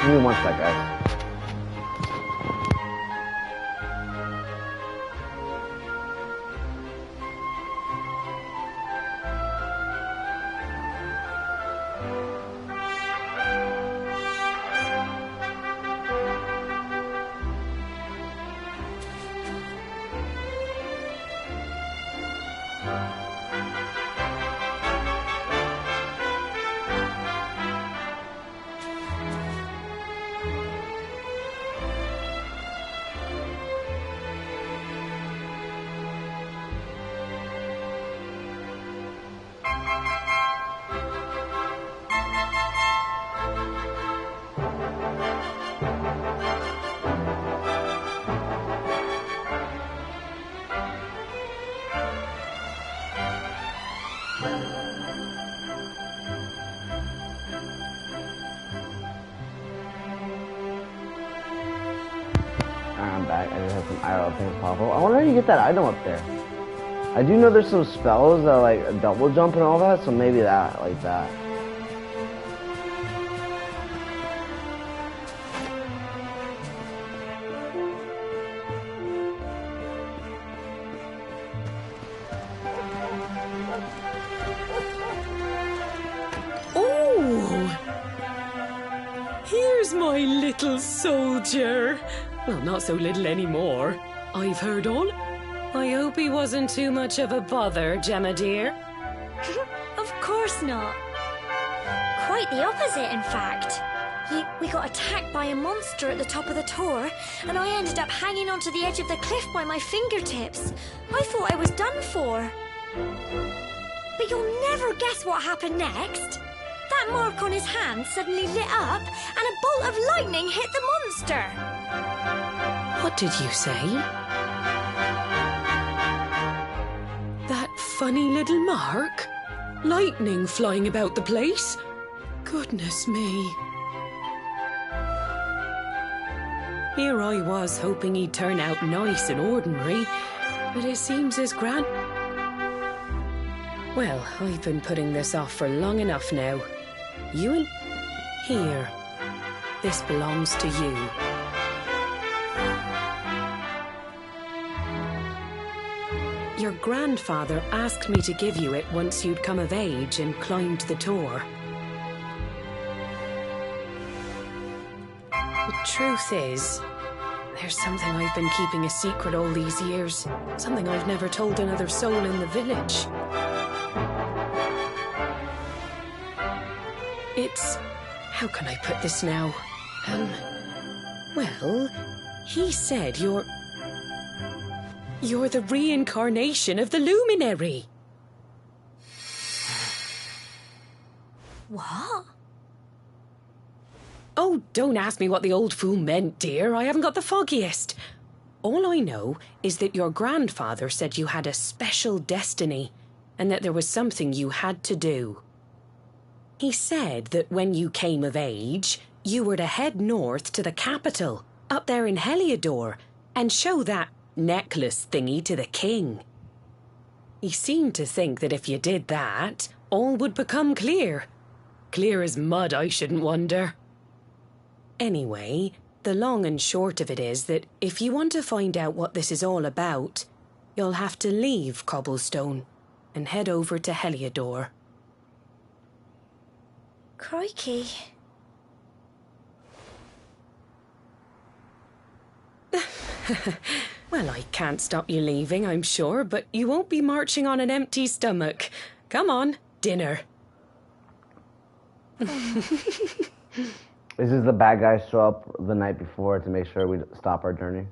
Give me one sec, guys. back. I just had some IRL things pop up. I wonder how you get that item up there. I do know there's some spells that like double jump and all that, so maybe that, like that. Oh! Here's my little soldier. Well, not so little anymore. I've heard all. I hope he wasn't too much of a bother, Gemma dear. Of course not. Quite the opposite, in fact. We got attacked by a monster at the top of the tower, and I ended up hanging onto the edge of the cliff by my fingertips. I thought I was done for. But you'll never guess what happened next. That mark on his hand suddenly lit up, and a bolt of lightning hit the monster. What did you say? That funny little mark? Lightning flying about the place? Goodness me. Here I was hoping he'd turn out nice and ordinary, but it seems his grand... Well, I've been putting this off for long enough now. You and... Here. This belongs to you. Your grandfather asked me to give you it once you'd come of age and climbed the tower. The truth is, there's something I've been keeping a secret all these years. Something I've never told another soul in the village. It's... how can I put this now? Well, he said you're the reincarnation of the luminary. What? Oh, don't ask me what the old fool meant, dear. I haven't got the foggiest. All I know is that your grandfather said you had a special destiny and that there was something you had to do. He said that when you came of age, you were to head north to the capital, up there in Heliodor, and show that necklace thingy to the king. He seemed to think that if you did that, all would become clear. Clear as mud, I shouldn't wonder. Anyway, the long and short of it is that if you want to find out what this is all about, you'll have to leave Cobblestone and head over to Heliodor. Crikey. Well, I can't stop you leaving, I'm sure, but you won't be marching on an empty stomach. Come on, dinner. This is the bad guys show up the night before to make sure we stop our journey.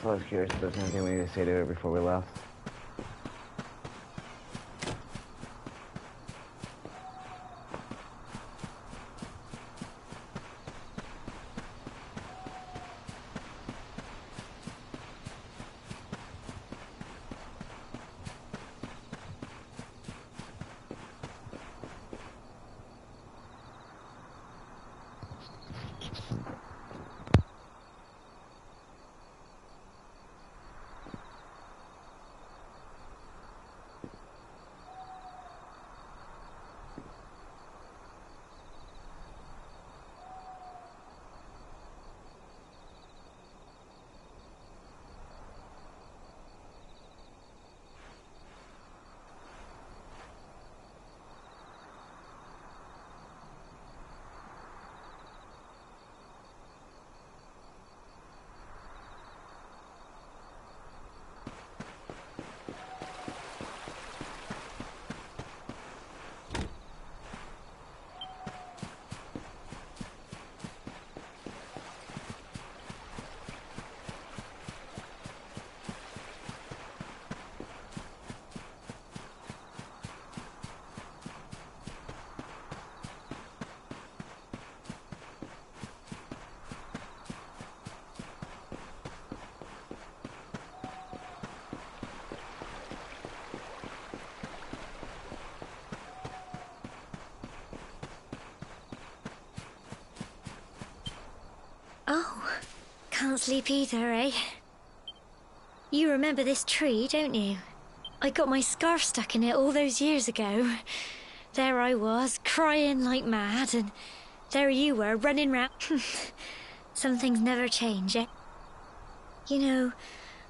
So I was curious if there's anything we need to say to her before we left. can't sleep either, eh? You remember this tree, don't you? I got my scarf stuck in it all those years ago. There I was, crying like mad, and there you were, running round. Some things never change, eh? You know,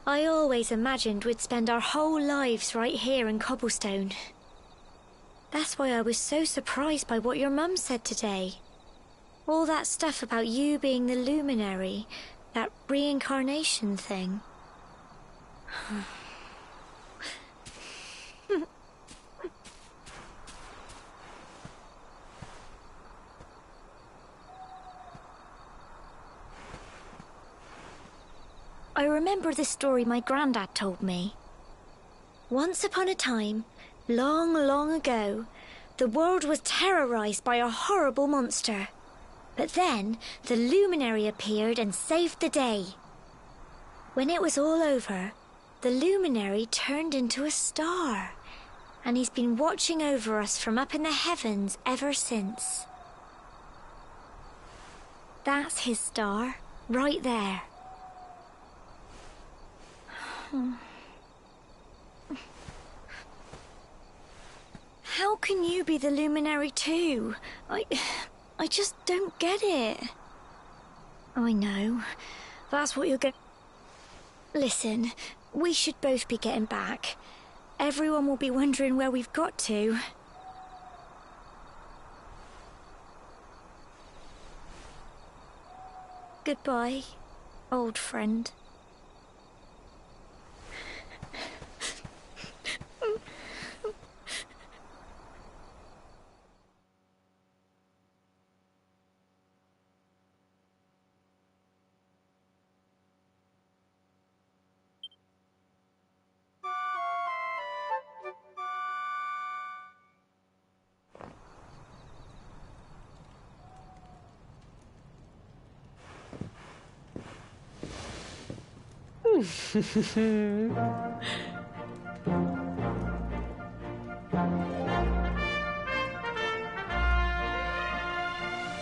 I always imagined we'd spend our whole lives right here in Cobblestone. That's why I was so surprised by what your mum said today. All that stuff about you being the luminary, that reincarnation thing. I remember the story my granddad told me. Once upon a time, long, long ago, the world was terrorized by a horrible monster. But then, the luminary appeared and saved the day. When it was all over, the luminary turned into a star, and he's been watching over us from up in the heavens ever since. That's his star, right there. How can you be the luminary too? I just don't get it. I know. That's what you're going... Listen, we should both be getting back. Everyone will be wondering where we've got to. Goodbye, old friend.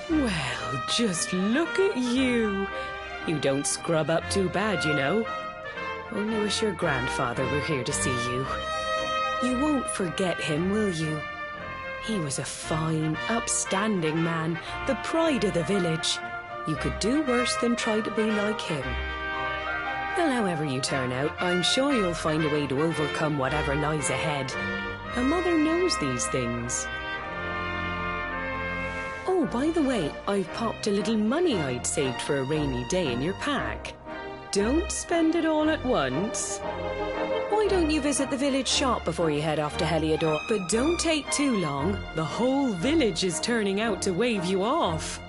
Well, just look at you. You don't scrub up too bad, you know. Only wish your grandfather were here to see you. You won't forget him, will you? He was a fine, upstanding man, the pride of the village. You could do worse than try to be like him. Well, however you turn out, I'm sure you'll find a way to overcome whatever lies ahead. A mother knows these things. Oh, by the way, I've popped a little money I'd saved for a rainy day in your pack. Don't spend it all at once. Why don't you visit the village shop before you head off to Heliodor? But don't take too long. The whole village is turning out to wave you off.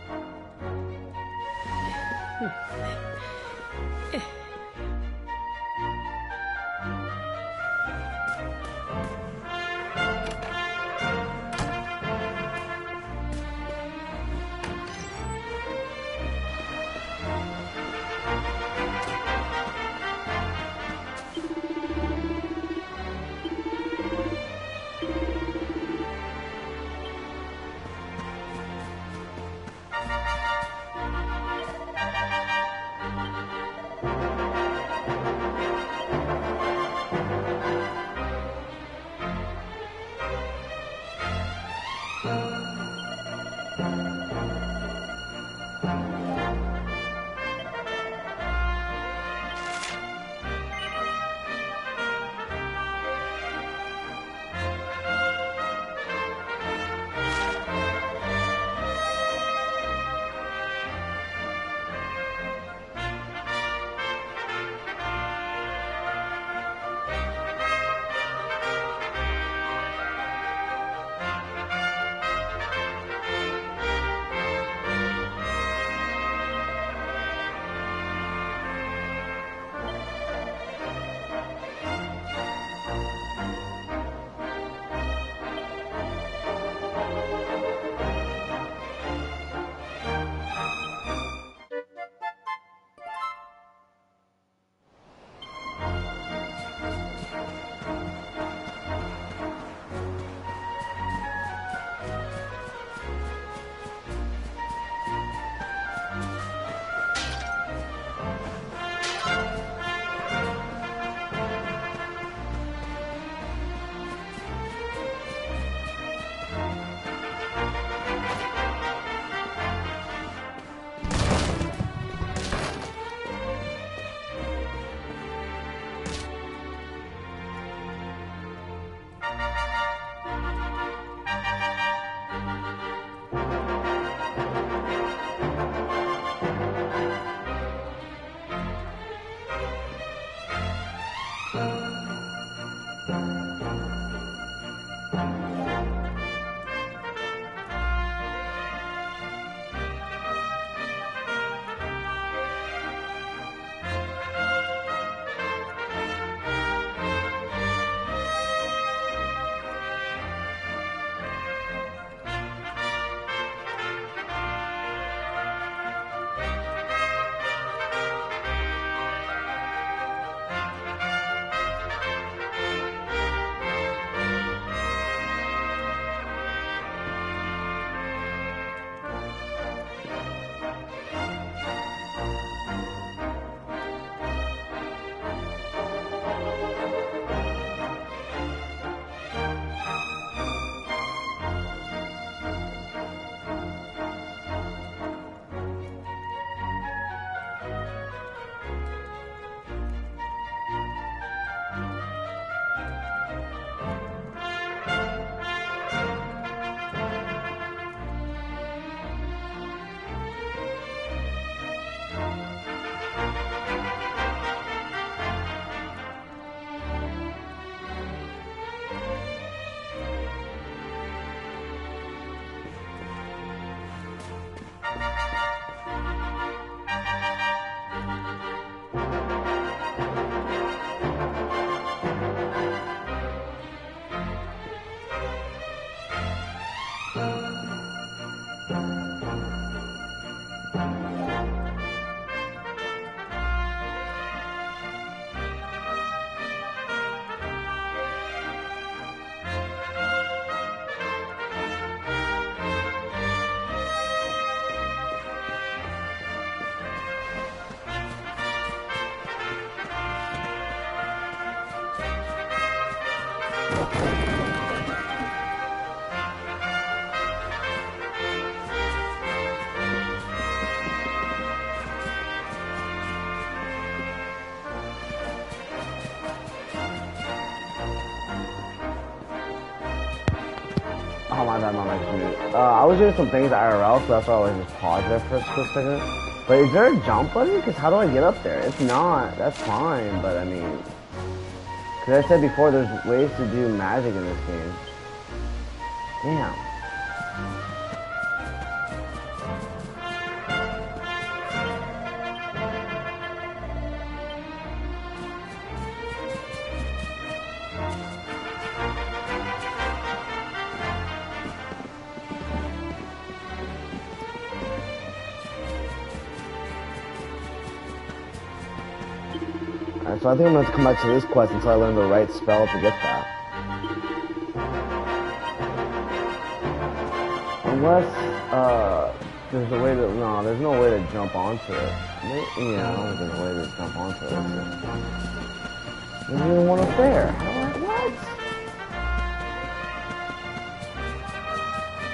Oh my bad, my mic's muted. I was doing some things IRL, so that's why I was just paused there for a split second. But is there a jump button? Because how do I get up there? If not, that's fine, but I mean... Because I said before, there's ways to do magic in this game. Damn. Alright, so I think I'm going to have to come back to this quest until I learn the right spell to get that. Unless, there's a way to... No, there's no way to jump onto it. Yeah, I don't think there's a way to jump onto it. There's even one up there. What?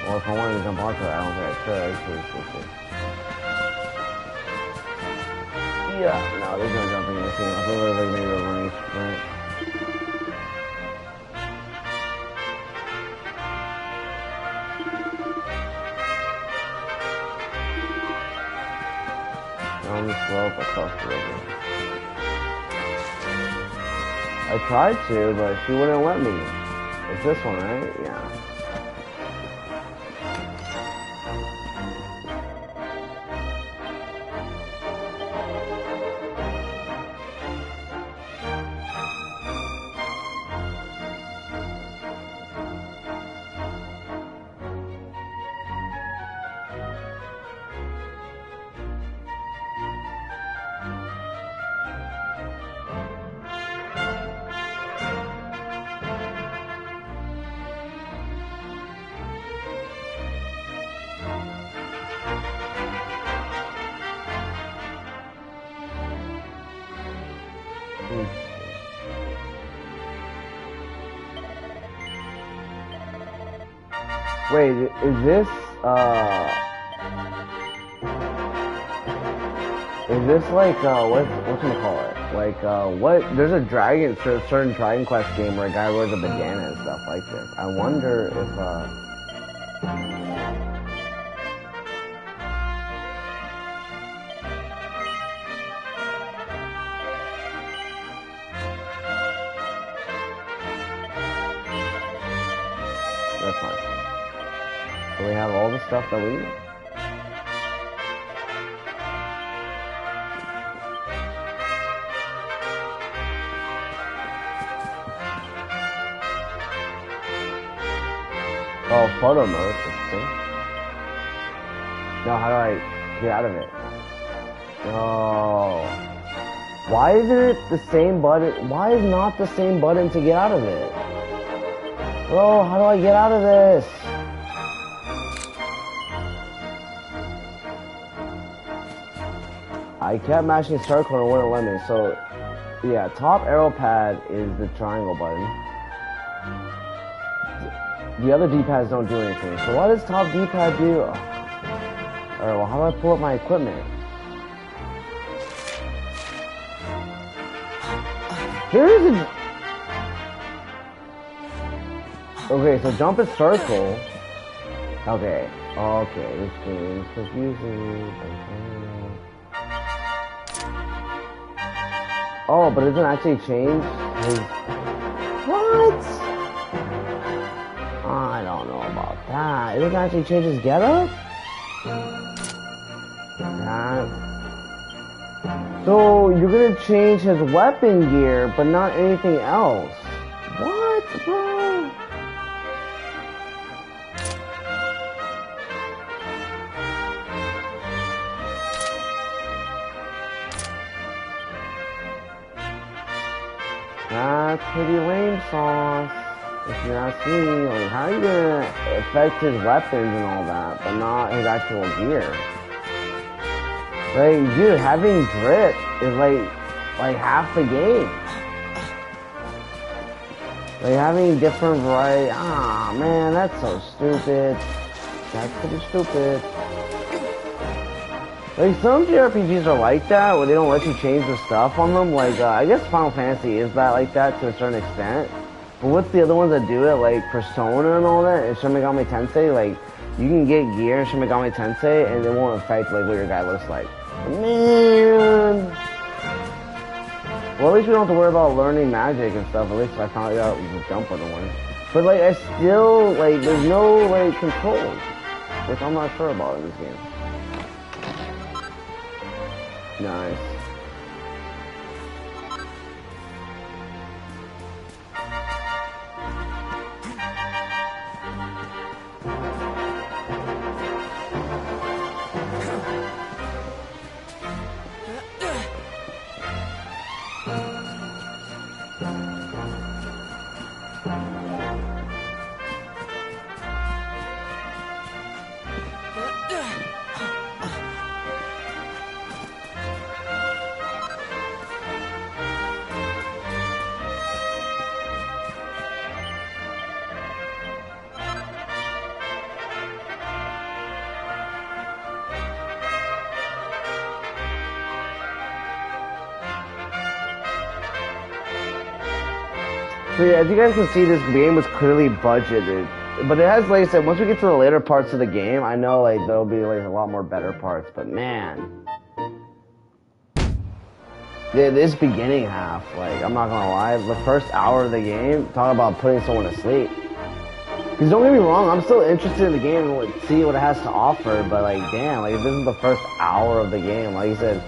Well, if I wanted to jump onto it, I don't think I could. Yeah, no, there's no jumping in this game. I thought there was like maybe a running sprint. On the slope across the river. I tried to, but she wouldn't let me. It's this one, right? Yeah. Wait, is this like, whatchamacallit? Like, what, there's a dragon, certain Dragon Quest game where a guy wears a bandana and stuff like this. I wonder if, That's fine. So we have all the stuff that we need. Oh, photo mode. Interesting. Now, how do I get out of it? Oh. Why isn't it the same button? Why is not the same button to get out of it? Bro, how do I get out of this? I kept mashing circle and it wouldn't let me. So, yeah, top arrow pad is the triangle button. The other D-pads don't do anything. So what does top D-pad do? Oh. Alright, well, how do I pull up my equipment? There is a... Okay, so jump is circle. Okay. Okay, this game is confusing. Oh, but it doesn't actually change his... What? I don't know about that. It doesn't actually change his getup? So, you're gonna change his weapon gear, but not anything else. What, bro? That's pretty lame sauce, if you ask me. Like, how are you gonna affect his weapons and all that, but not his actual gear? Like, dude, having drip is like half the game. Like, having different variety. Ah, man, that's so stupid. That's pretty stupid. Like, some JRPGs are like that, where they don't let you change the stuff on them. Like, I guess Final Fantasy is that like that to a certain extent. But what's the other ones that do it, like Persona and all that, and Shin Megami Tensei, like, you can get gear in Shin Megami Tensei, and it won't affect, like, what your guy looks like. Man! Well, at least we don't have to worry about learning magic and stuff. At least I found out you can jump on the one. But, like, I still, like, there's no, like, controls. Which I'm not sure about in this game. Nice. So yeah, as you guys can see, this game was clearly budgeted. But it has, like I said, once we get to the later parts of the game, I know, like, there'll be, like, a lot more better parts. But man, yeah, this beginning half, like, I'm not gonna lie, the first hour of the game, talk about putting someone to sleep. Because don't get me wrong, I'm still interested in the game and like, see what it has to offer. But like, damn, like, if this is the first hour of the game, like you said,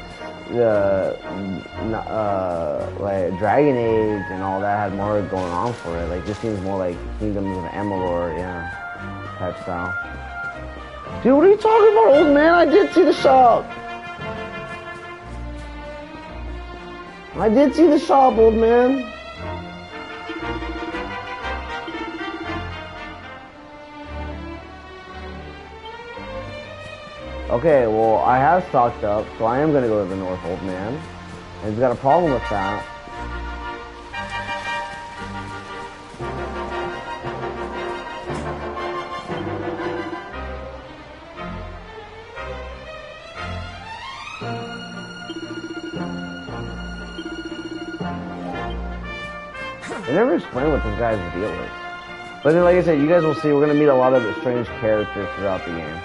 like Dragon Age and all that had more going on for it. Like, this seems more like Kingdoms of Amalur, yeah, type style. Dude, what are you talking about, old man? I did see the shop. I did see the shop, old man. Okay, well, I have stocked up, so I am gonna go to the north, old man. And he's got a problem with that. They never explain what this guy's deal is. But then, like I said, you guys will see, we're gonna meet a lot of the strange characters throughout the game.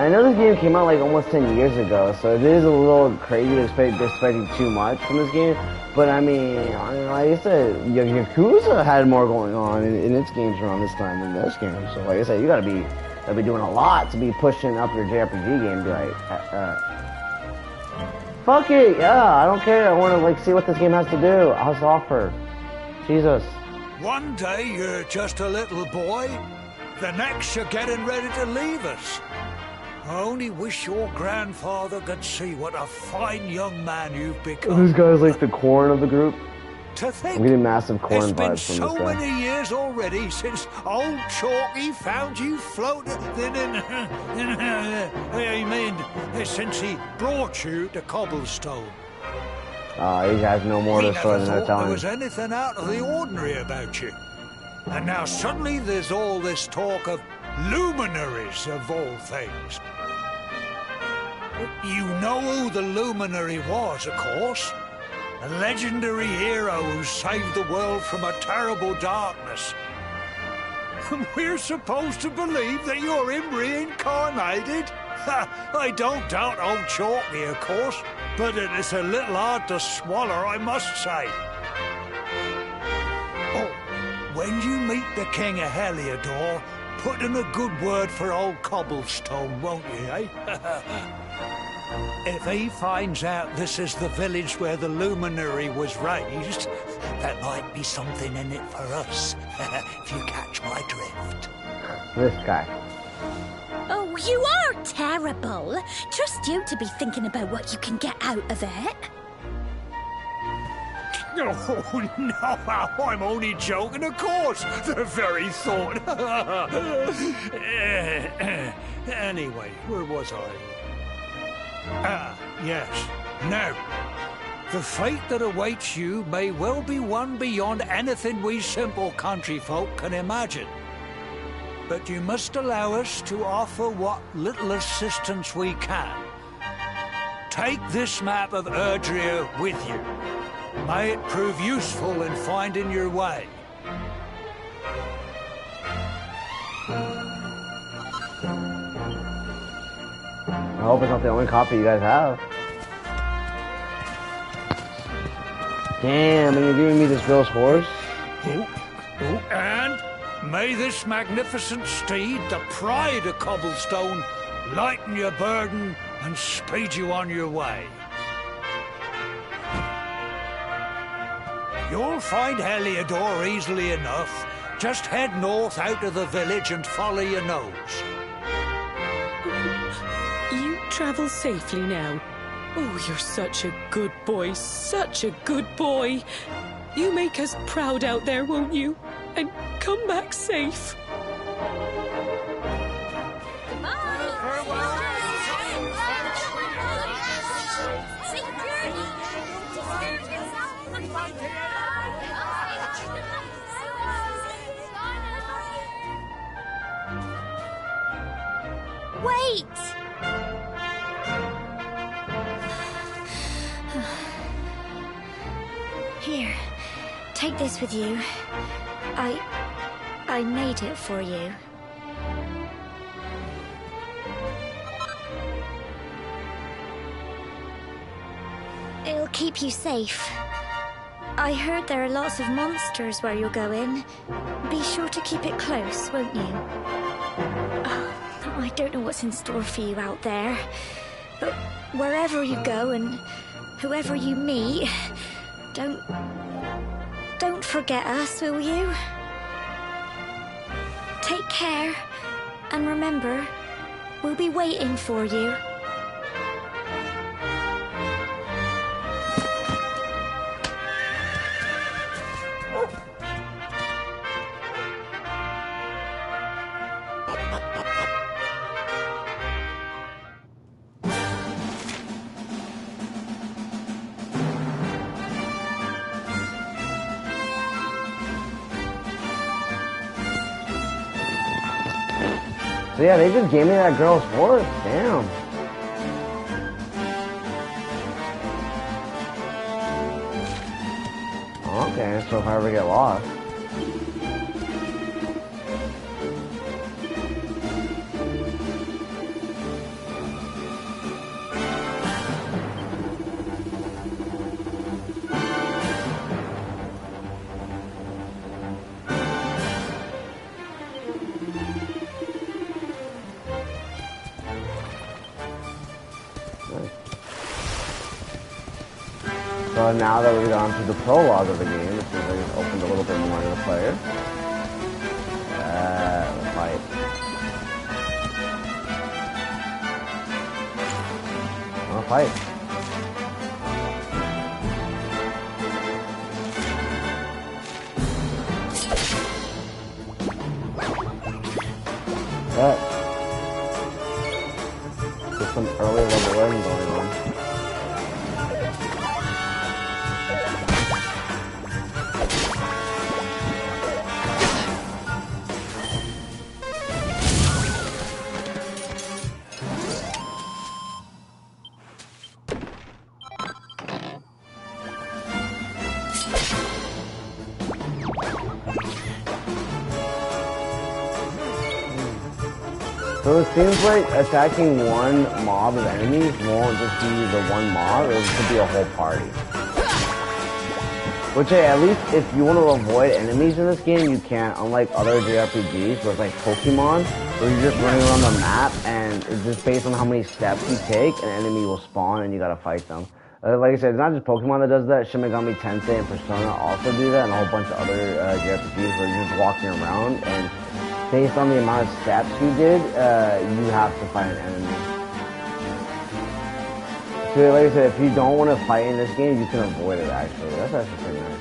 I know this game came out like almost 10 years ago, so it is a little crazy expecting too much from this game. But I mean, like I said, Yakuza had more going on in its games around this time than this game. So like I said, you gotta be doing a lot to be pushing up your JRPG game. Be like, fuck it, yeah, I don't care. I want to like see what this game has to do. I'll offer. Jesus. One day you're just a little boy, the next you're getting ready to leave us. I only wish your grandfather could see what a fine young man you've become. This guy's like the corn of the group. To think, I'm getting massive corn it's been vibes from so this guy. many years already since old Chalky found you floating since he brought you to Cobblestone. He has no more We to story never than they're thought there telling. was anything out of the ordinary about you. And now suddenly there's all this talk of luminaries of all things. You know who the luminary was, of course. A legendary hero who saved the world from a terrible darkness. And we're supposed to believe that you're him reincarnated? I don't doubt old Chalky, of course, but it is a little hard to swallow, I must say. Oh, when you meet the King of Heliodor, put in a good word for old Cobblestone, won't you, eh? If he finds out this is the village where the luminary was raised, there might be something in it for us, if you catch my drift. This guy. Oh, you are terrible. Trust you to be thinking about what you can get out of it. Oh, no, I'm only joking, of course. The very thought. Anyway, where was I? Ah, yes. Now, the fate that awaits you may well be one beyond anything we simple country folk can imagine. But you must allow us to offer what little assistance we can. Take this map of Erdrea with you. May it prove useful in finding your way. I hope it's not the only copy you guys have. Damn, and you're giving me this girl's horse? And may this magnificent steed, the pride of Cobblestone, lighten your burden and speed you on your way. You'll find Heliodor easily enough. Just head north out of the village and follow your nose. You travel safely now. Oh, you're such a good boy, such a good boy. You make us proud out there, won't you? And come back safe. Wait! Here, take this with you. I made it for you. It'll keep you safe. I heard there are lots of monsters where you're going. Be sure to keep it close, won't you? Oh, I don't know what's in store for you out there, but wherever you go and whoever you meet, don't forget us, will you? Take care, and remember, we'll be waiting for you. So yeah, they just gave me that girl's horse. Damn. Okay, so if I ever get lost. So now that we've gone through the prologue of the game, it seems like it's opened a little bit more to the player. Let's fight. Wanna fight? There's some early level learning going on. So it seems like attacking one mob of enemies won't just be the one mob, it could be a whole party. Which, hey, at least if you want to avoid enemies in this game, you can, unlike other JRPGs, where it's like Pokemon, where you're just running around the map, and it's just based on how many steps you take, an enemy will spawn, and you gotta fight them. Like I said, it's not just Pokemon that does that, Shin Megami Tensei and Persona also do that, and a whole bunch of other JRPGs where you're just walking around, and based on the amount of steps you did, you have to fight an enemy. So like I said, if you don't want to fight in this game, you can avoid it actually. That's actually pretty nice.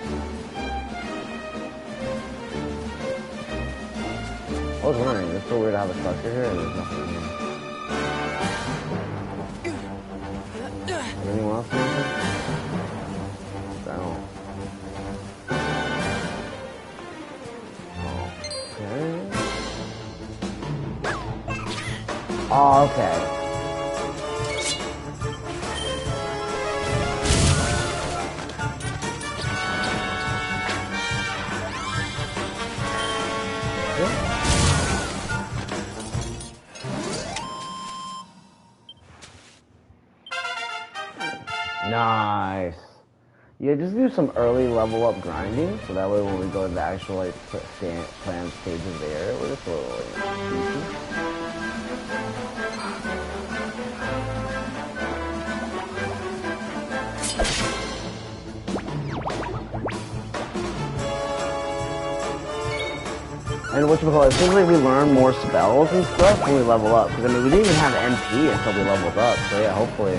I was wondering, it's so weird to have a structure here and there's nothing here. Is anyone else doing anything? I don't. Okay. Oh, okay. Nice. Yeah, just do some early level up grinding, so that way when we go to the actual like planned stages of the area, we're just a little easy. And whatchamacallit, it seems like we learn more spells and stuff when we level up. Because I mean, we didn't even have MP until we leveled up, so yeah, hopefully.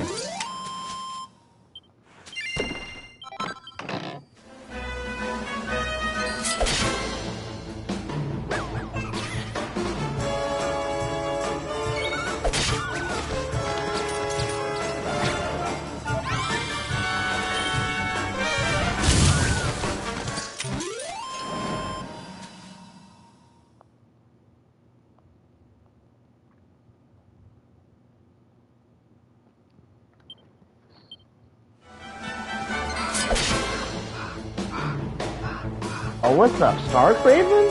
Oh, what's up, Stark Raven?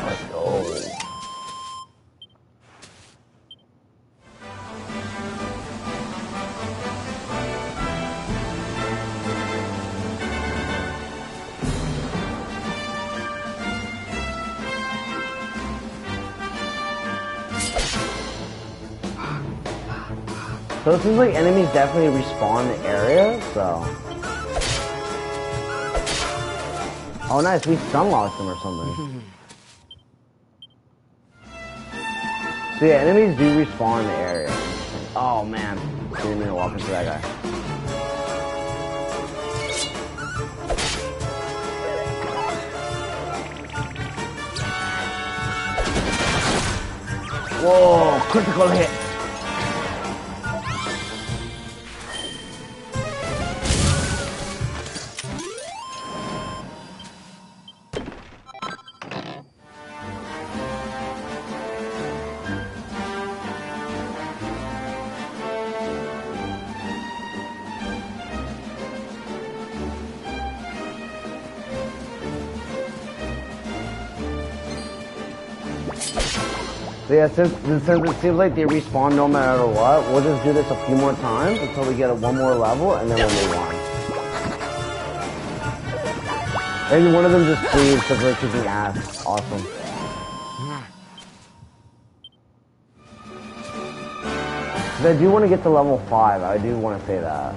Let's go. So it seems like enemies definitely respawn the area, so... Oh nice, we stun-locked them or something. So yeah, enemies do respawn in the area. Oh man, didn't mean to walk into that guy. Whoa, critical hit! So yeah, since it seems like they respawn no matter what, we'll just do this a few more times until we get one more level, and then we'll move on. And one of them just flees because we're kicking ass. Awesome. Because I do want to get to level 5. I do want to say that.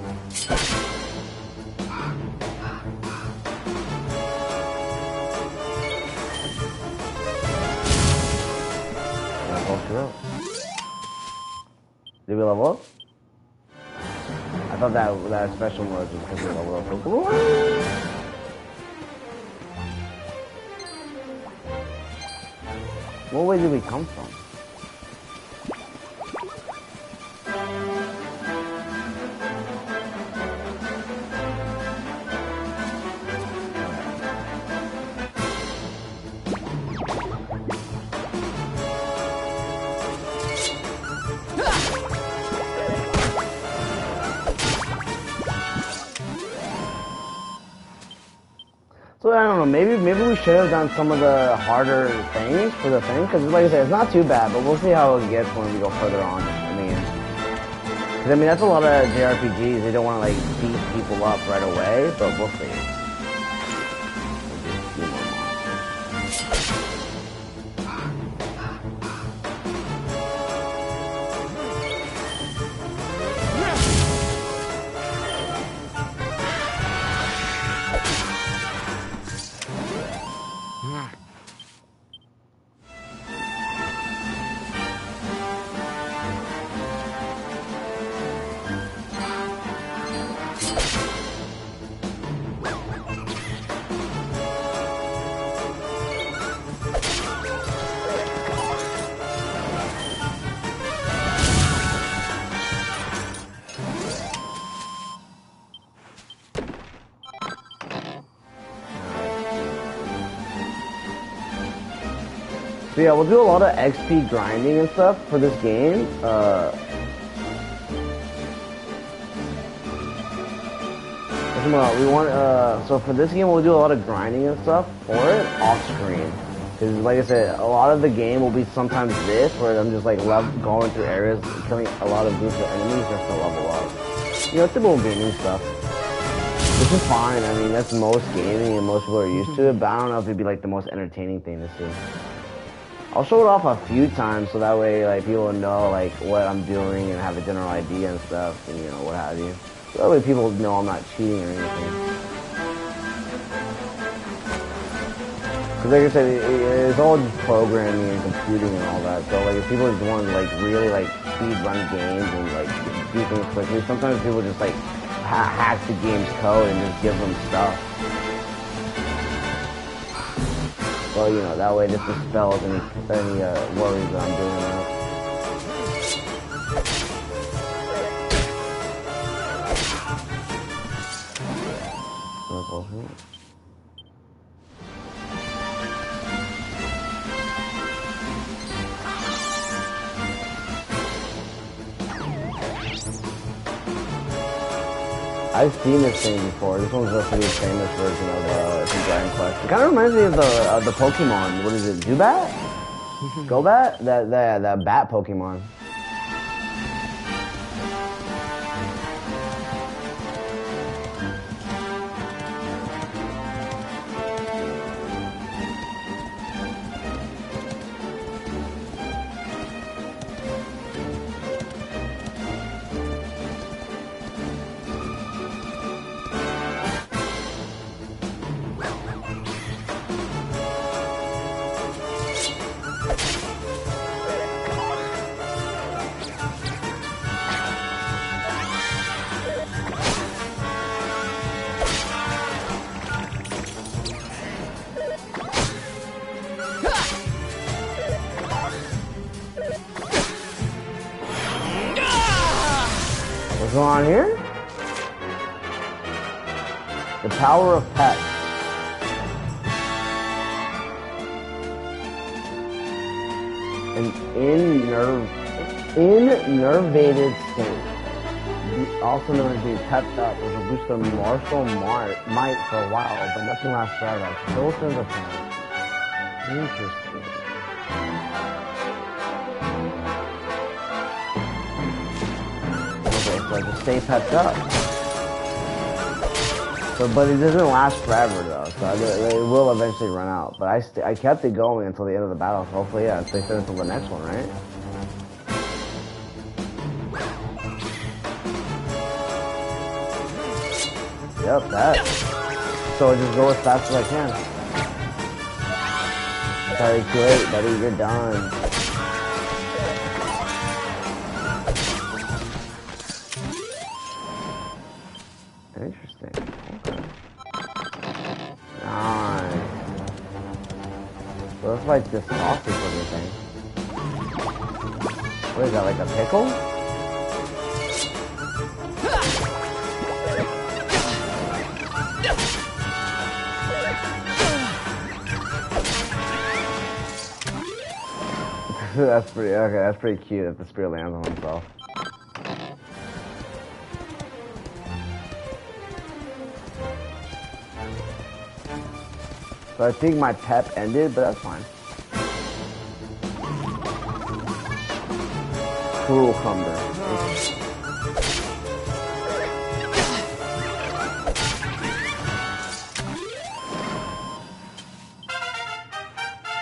Did we level up? I thought that special mode was because we leveled up. What way did we come from? So I don't know, maybe we should have done some of the harder things for the thing, because like I said, it's not too bad, but we'll see how it gets when we go further on in the game. Because I mean, that's a lot of JRPGs, they don't want to like beat people up right away, but we'll see. So yeah, we'll do a lot of XP grinding and stuff for this game. So for this game, we'll do a lot of grinding and stuff for it off screen. Because like I said, a lot of the game will be sometimes this, where I'm just like going through areas, killing a lot of groups of enemies just to level up. You know, typical gaming stuff. Which is fine. I mean, that's most gaming and most people are used to it, but I don't know if it'd be like the most entertaining thing to see. I'll show it off a few times so that way like people know like what I'm doing and have a general idea and stuff and you know what have you. So that way people know I'm not cheating or anything. Cause like I said, it's all just programming and computing and all that. So like if people just want to like really like speed run games and like do things quickly, sometimes people just like hack the game's code and just give them stuff. Well, you know, that way this dispels any worries that I'm doing that. That's all right. I've seen this thing before. This one's a pretty famous version of Dragon Quest. It kind of reminds me of the Pokemon. What is it? Zubat? Golbat? That bat Pokemon. What's going on here? The power of pets. An innervated state, also known as being pepped up, which will boost their martial might for a while, but nothing lasts forever. Still sends a point. Interesting. Okay, so just stay pepped up. So, but it doesn't last forever though, so it will eventually run out. But I kept it going until the end of the battle, so hopefully, yeah, stay fit until the next one, right? Yep, that. So I just go as fast as I can. Sorry, too late, buddy. You're done. Interesting. Okay. Nice. So let's like this sausage looking thing. What is that, like a pickle? That's pretty, okay, that's pretty cute if the spear lands on himself. So I think my pep ended, but that's fine. Cruel Cumber.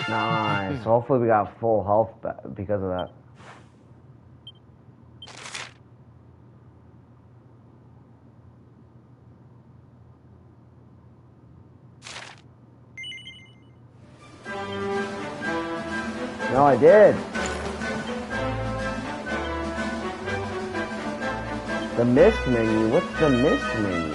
Nice. So hopefully we got full health because of that. No, I did. The mist menu? What's the mist menu?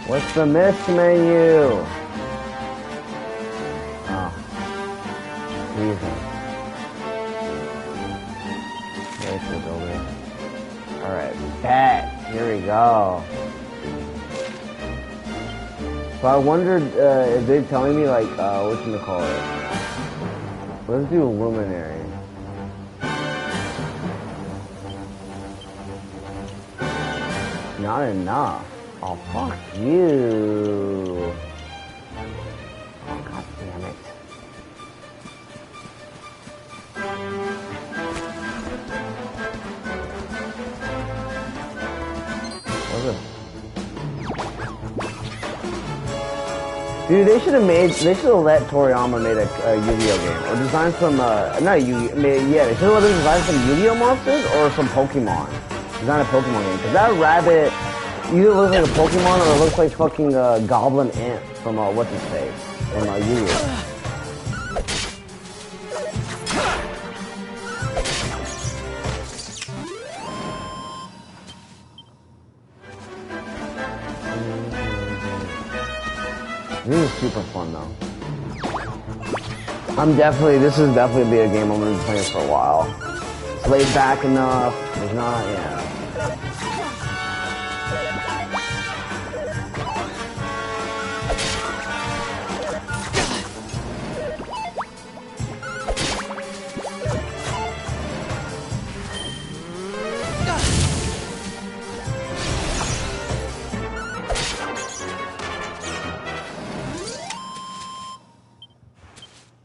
What's the mist menu? Oh. Jesus. There's the building. Alright, bet. Here we go. So I wondered if they're telling me like, whatchamacallit. Let's do a luminary. Not enough. Oh, fuck you. Oh, god damn it. What's it? Dude, they should have let Toriyama made a Yu-Gi-Oh game. Or design some, not Yu-Gi-Oh, yeah, they should have let him design some Yu-Gi-Oh monsters or some Pokemon. Design a Pokemon game. Because that rabbit either looks like a Pokemon or it looks like fucking Goblin Ant from, what's his face? From, Yu-Gi-Oh. This is super fun though. This is definitely be a game I'm gonna be playing for a while. It's laid back enough, it's not, yeah.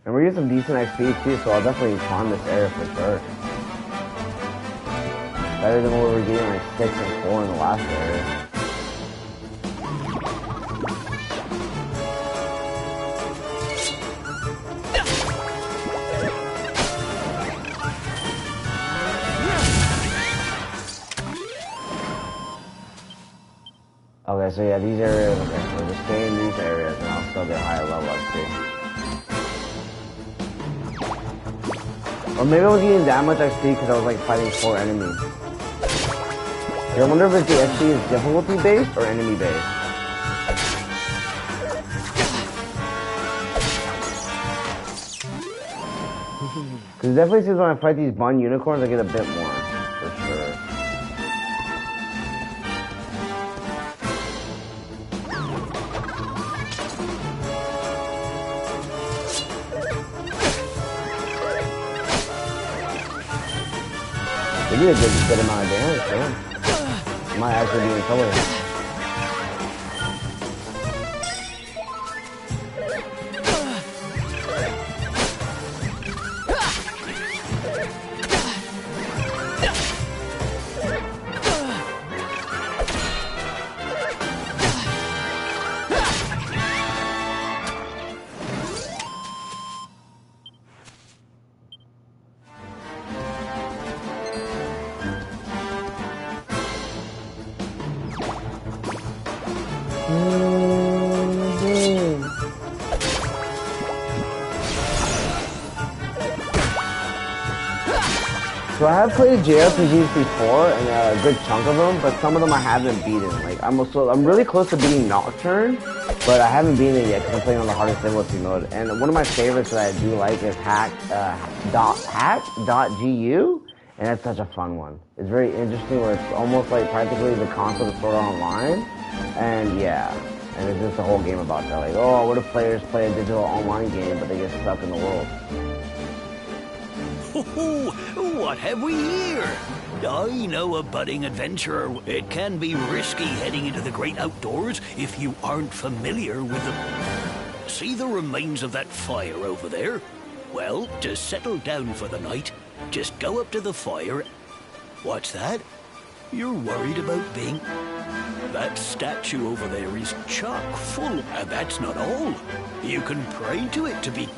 And we're getting some decent XP too, so I'll definitely farm this area for sure. Better than what we were getting like 6 and 4 in the last area. Okay, so yeah, these areas, okay, so just stay in these areas and I'll still get higher level XP. Or maybe I was getting that much XP because I was like fighting 4 enemies. I wonder if the XP is difficulty based or enemy based. Because it definitely seems when I fight these bun unicorns I get a bit more, for sure. They did a good amount of damage, damn. I might actually be in trouble here. So I have played JRPGs before, and a good chunk of them, but some of them I haven't beaten. Like I'm really close to beating Nocturne, but I haven't beaten it yet because I'm playing on the hardest difficulty mode. And one of my favorites that I do like is hack.gu, and that's such a fun one. It's very interesting, where it's almost like practically the concept of Sword Art Online, and yeah, and it's just a whole game about that. Like, oh, what if players play a digital online game, but they get stuck in the world? What have we here? I know a budding adventurer. It can be risky heading into the great outdoors if you aren't familiar with the... See the remains of that fire over there? Well, to settle down for the night, just go up to the fire. What's that? You're worried about being... That statue over there is chock full, and that's not all. You can pray to it to be...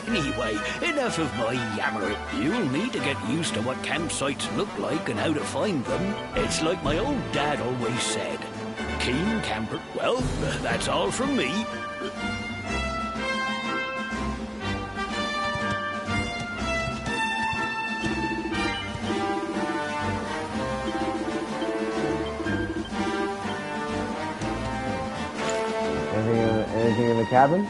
Anyway, enough of my yammering. You'll need to get used to what campsites look like and how to find them. It's like my old dad always said. Keen camper. Well, that's all from me. Anything in the cabin?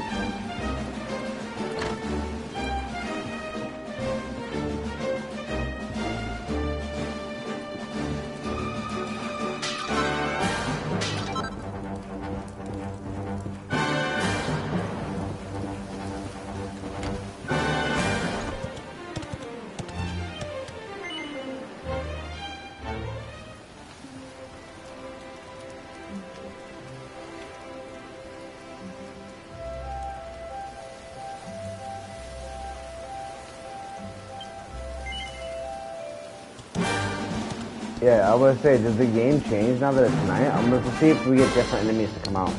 Yeah, I was gonna say, does the game change now that it's night? I'm gonna see if we get different enemies to come out.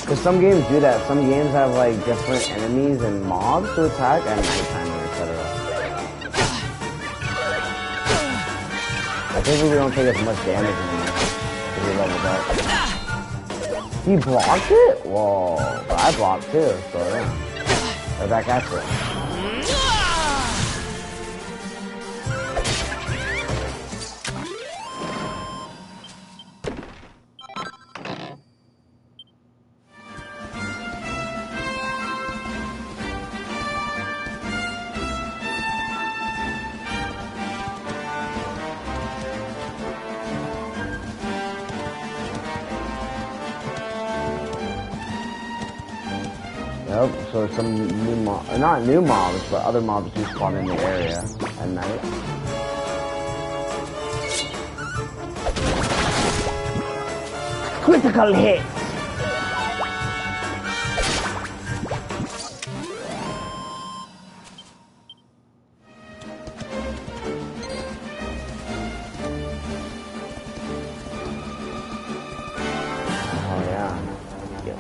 Because some games do that. Some games have like different enemies and mobs to attack at nighttime and etc. I think we don't take as much damage anymore if we leveled up. He blocked it? Whoa. But I blocked too, so yeah. We're back at it. Yep, so some new mobs, not new mobs, but other mobs do spawn in the area at night. Critical hit! Oh yeah. Yep.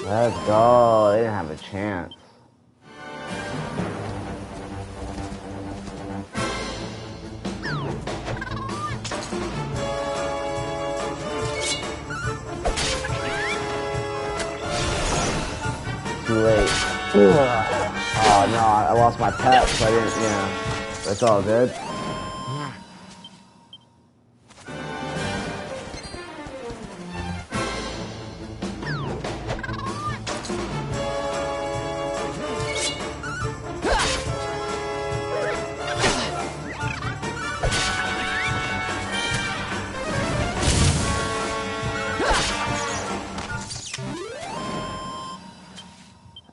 Let's go. They didn't have a chance. Too late. Oh no, I lost my pet, so I didn't, yeah. That's all good.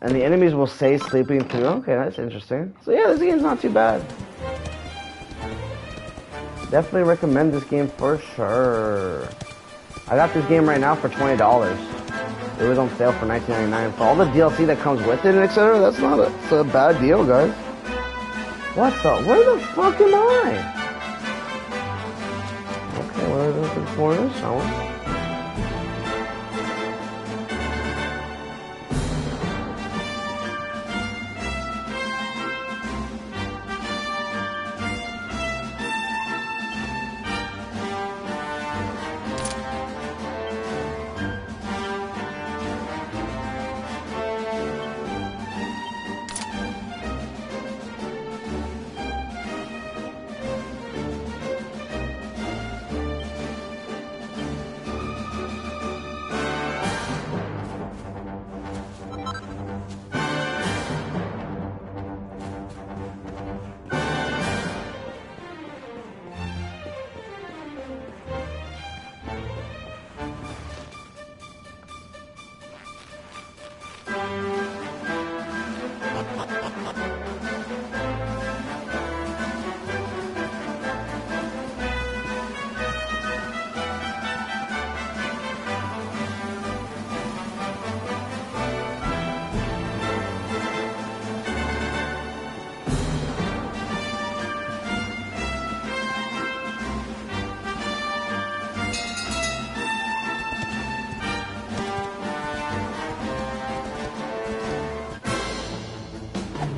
And the enemies will say sleeping through. Okay, that's interesting. So yeah, this game's not too bad. Definitely recommend this game for sure. I got this game right now for $20. It was on sale for $19.99. For all the DLC that comes with it and etc., that's not a bad deal, guys. What the? Where the fuck am I? Okay, where are the corners?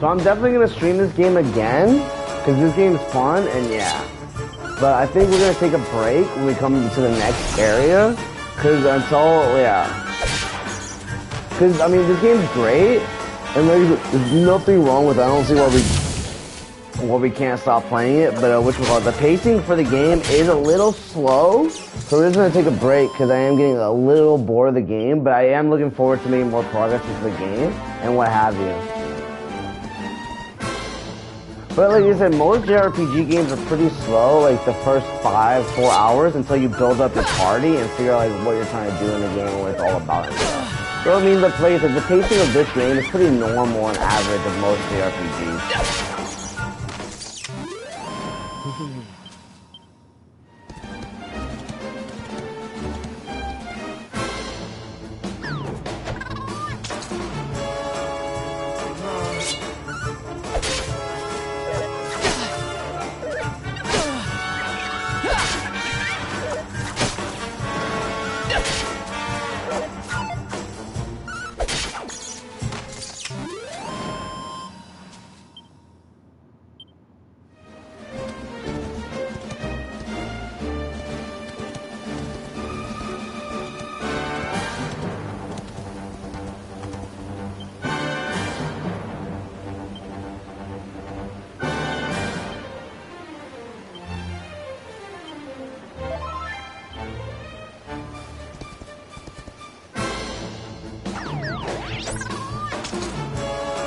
So I'm definitely gonna stream this game again, because this game's fun, and yeah. But I think we're gonna take a break when we come to the next area, because because I mean, this game's great, and there's nothing wrong with it. I don't see why we can't stop playing it, but the pacing for the game is a little slow, so we're just gonna take a break, because I am getting a little bored of the game, but I am looking forward to making more progress into the game, and what have you. But like I said, most JRPG games are pretty slow, like the first 4 hours until you build up your party and figure out like what you're trying to do in the game and what it's all about and stuff. So I mean, the pacing of this game is pretty normal and average of most JRPGs.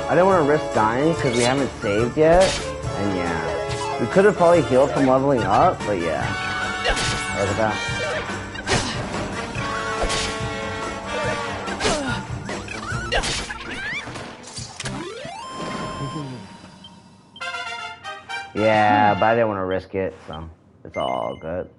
I didn't want to risk dying because we haven't saved yet, and yeah. We could have probably healed from leveling up, but yeah. Look at that. Yeah, but I didn't want to risk it, so it's all good.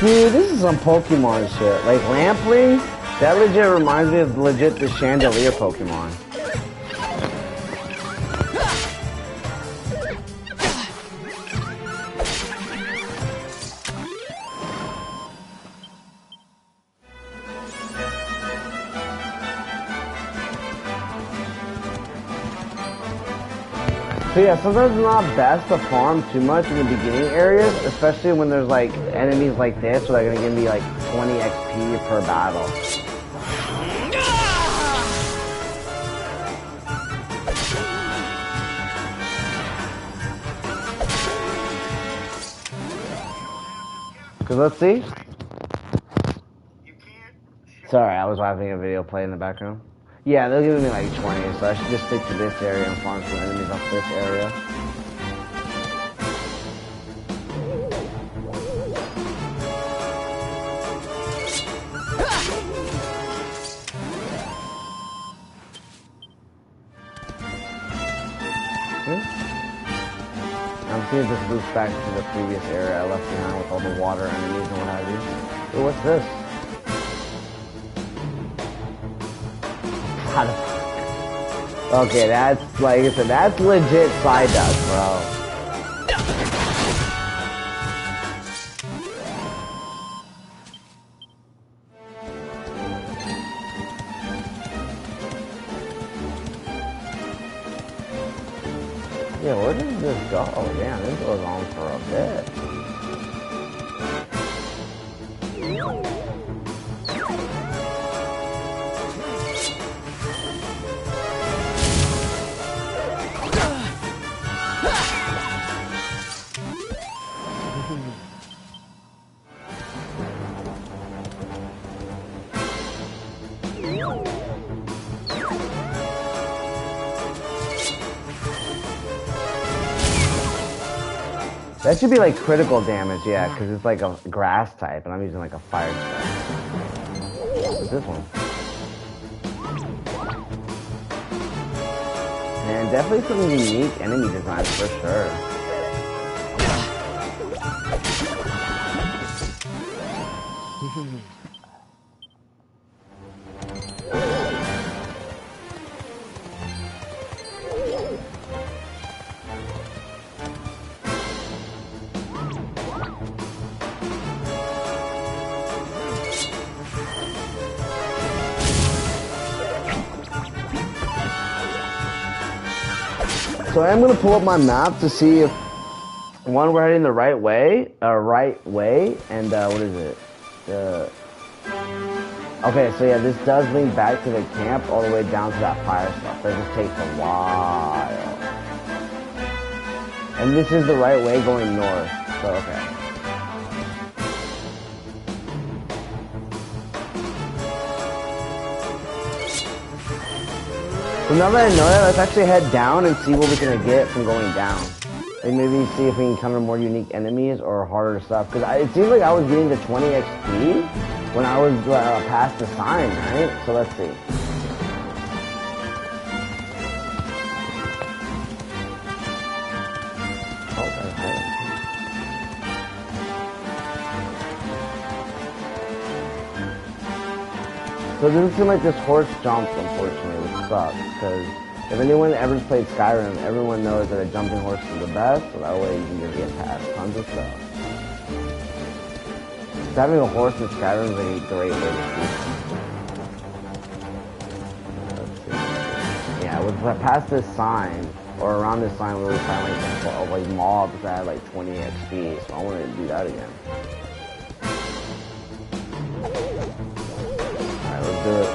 Dude, this is some Pokemon shit. Like Lampling, that legit reminds me of legit the Chandelier Pokemon. So yeah, sometimes it's not best to farm too much in the beginning areas, especially when there's like enemies like this where they're gonna give me like 20 XP per battle. Cause let's see. Sorry, I was having a video play in the background. Yeah, they're giving me like 20, so I should just stick to this area and farm some enemies off this area. I'm seeing if this loops back to the previous area I left behind with all the water enemies and what have you. Ooh, what's this? Okay, that's, like I said, that's legit Psyduck, bro. Yeah, where does this go? Oh, damn, this goes on for a bit. That should be like critical damage, yeah, because it's like a grass type, and I'm using like a fire type. What's this one? Man, definitely some unique enemy designs for sure. So I'm gonna pull up my map to see if one we're heading the right way, and what is it? Okay, so yeah, this does link back to the camp all the way down to that fire stuff. That just takes a while. And this is the right way going north. So okay. So now that I know that, let's actually head down and see what we're gonna get from going down. Like maybe see if we can encounter more unique enemies or harder stuff. Because it seems like I was getting the 20 XP when I was past the sign, right? So let's see. Oh, that's nice. So it doesn't seem like this horse jumps, unfortunately, which sucks, because if anyone ever played Skyrim, everyone knows that a jumping horse is the best, so that way you can just get past tons of stuff. So having a horse in Skyrim is a great way to do it. Let's see. Yeah, it was past this sign, or around this sign where we found like mobs that had like 20 XP, so I wanted to do that again. Let's do it.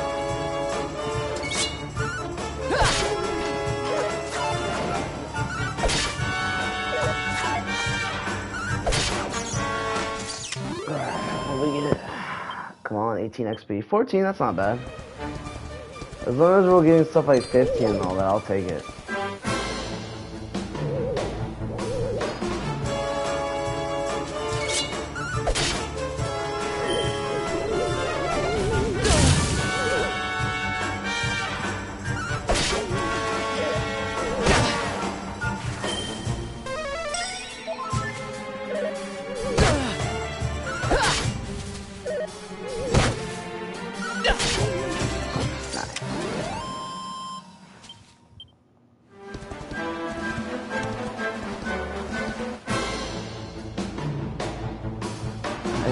What do we get? Come on, 18 XP. 14, that's not bad. As long as we're getting stuff like 15 and all that, I'll take it.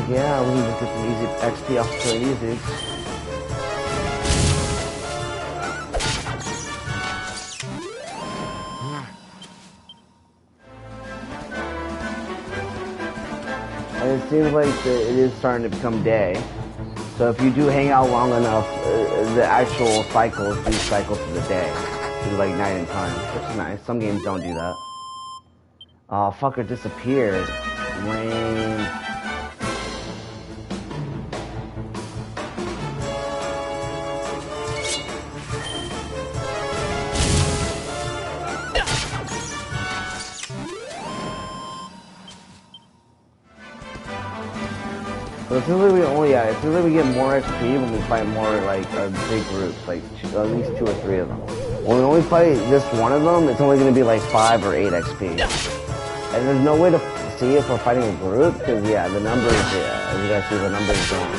like, yeah, we can just get some easy XP off to easy. And it seems like it is starting to become day. So if you do hang out long enough, the actual cycles do cycle to the day. It's like night and time, which is nice. Some games don't do that. Oh, fucker disappeared. Lame. So it seems like it seems like we get more XP when we fight more like big groups, like at least 2 or 3 of them. When we only fight just one of them, it's only going to be like 5 or 8 XP. And there's no way to see if we're fighting a group, because yeah, the numbers, as you guys see, the numbers don't,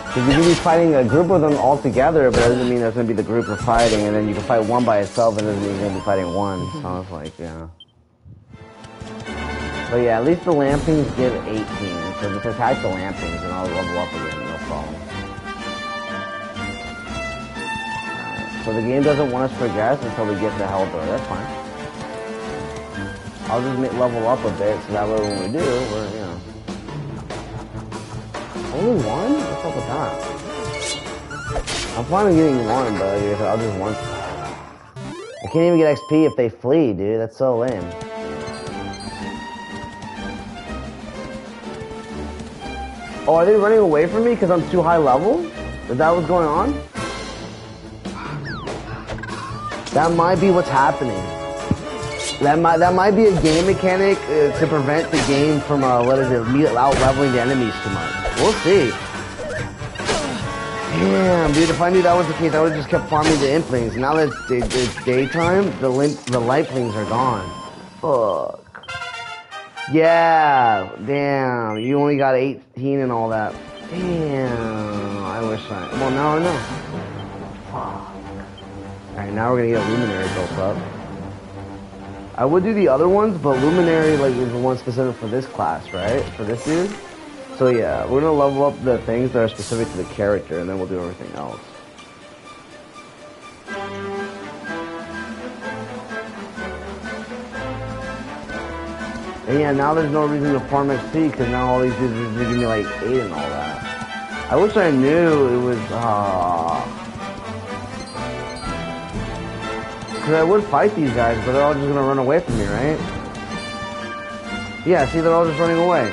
Because you can be fighting a group of them all together, but that doesn't mean that's going to be the group you're fighting, and then you can fight one by itself, and it doesn't mean you're going to be fighting one. So it's like, yeah. But yeah, at least the Lampings give 18, so just attack the Lampings and I'll level up again, no problem. Alright, so the game doesn't want us to progress until we get the Helldoor, that's fine. I'll just level up a bit, so that way when we do, we're, Only one? What's up with that? I'm fine with getting one, but I'll just one. I can't even get XP if they flee, dude, that's so lame. Oh, are they running away from me because I'm too high level? Is that what's going on? That might be what's happening. That might be a game mechanic to prevent the game from out leveling the enemies too much. We'll see. Damn, dude, if I knew that was the case, I would have just kept farming the implings. Now that it's daytime, the lightlings are gone. Fuck. Yeah, damn, you only got 18 and all that. Damn, I wish well, now I know. Fuck. Alright, now we're gonna get a Luminary built up. I would do the other ones, but Luminary, like, is the one specific for this class, right? For this dude? So yeah, we're gonna level up the things that are specific to the character, and then we'll do everything else. And yeah, now there's no reason to farm XP, because now all these dudes are giving me like 8 and all that. I wish I knew it was, because I would fight these guys, but they're all just gonna run away from me, right? Yeah, see, they're all just running away.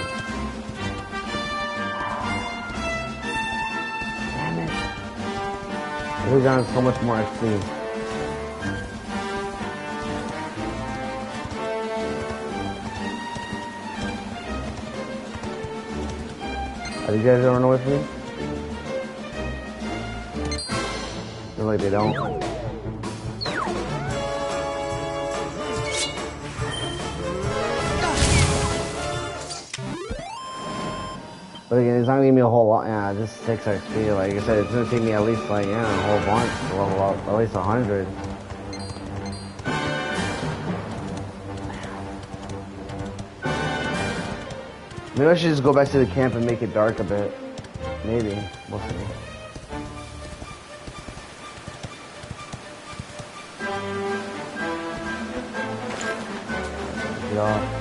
Damn it. I would have gotten so much more XP. Are these guys gonna run away from me? Feel like they don't. But again, it's not gonna give me a whole lot. Yeah, just 6 XP. Like I said, it's gonna take me at least like, yeah, a whole bunch to level up. At least 100. Maybe I should just go back to the camp and make it dark a bit. Maybe. We'll see. Yeah.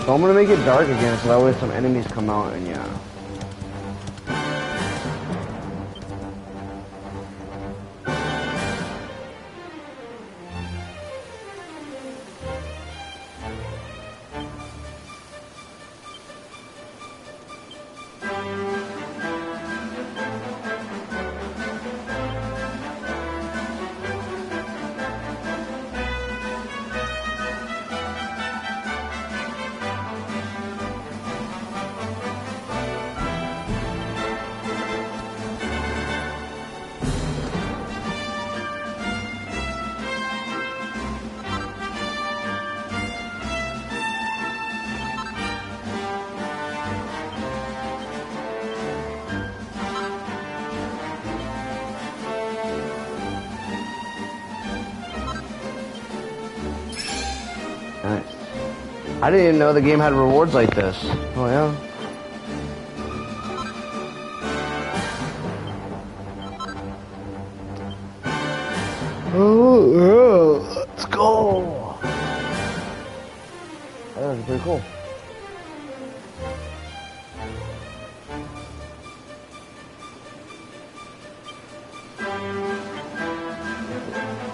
So I'm gonna make it dark again so that way some enemies come out and yeah. I didn't even know the game had rewards like this. Oh yeah. Oh, yeah. Let's go. That was pretty cool.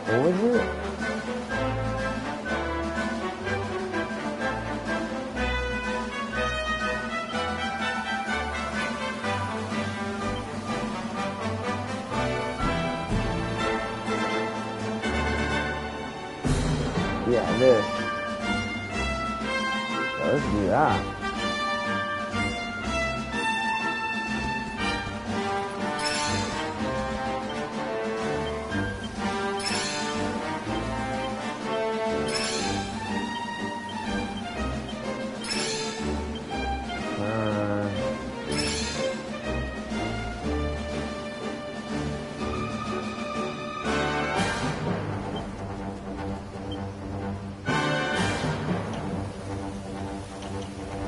What was it? Yeah, this. So let's do that.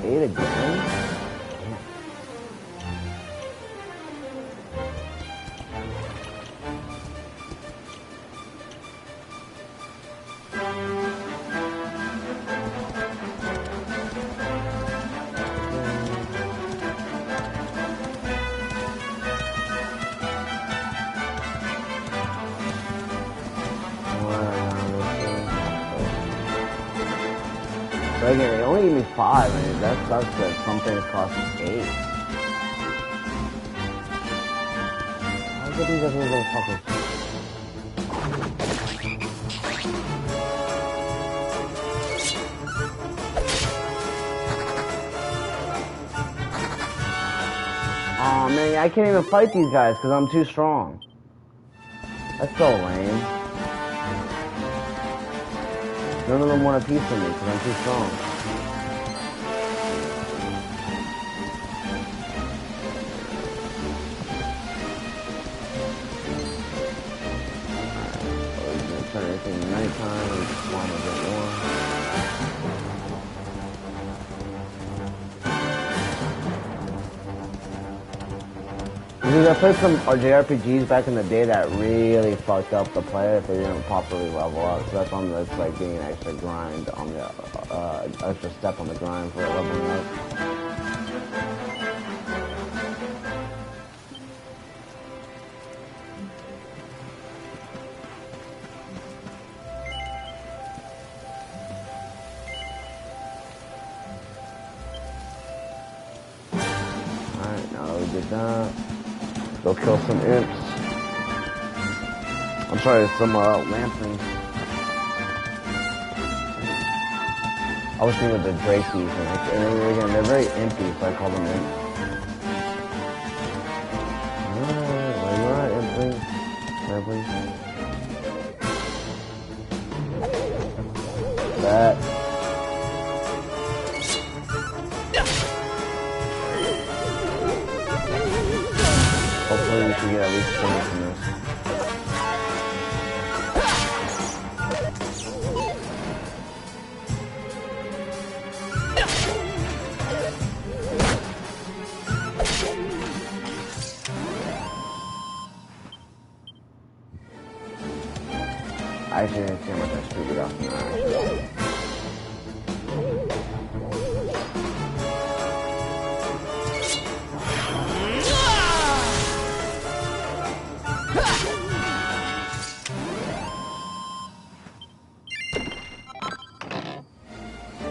Eight again? But again, they only gave me 5, and that sucks that some things cost 8. How good these other little fuckers? Aw, man, I can't even fight these guys because I'm too strong. That's so lame. None of them want a piece of me because I'm too strong. Alright, we're gonna turn everything to nighttime and just spawn a bit more. Dude, I played some JRPGs back in the day that really fucked up the player if they didn't properly level up. So that's why it's like being an extra grind on the extra step on the grind for leveling up. Alright, now that we did that. Go kill some imps. I'm sorry, some lamprey. I was thinking of the Drakies, and again, they're very impy, so I call them imps. Alright, imply. That. Hopefully we can get at least 20 from this. I actually didn't see how much I screwed it off now.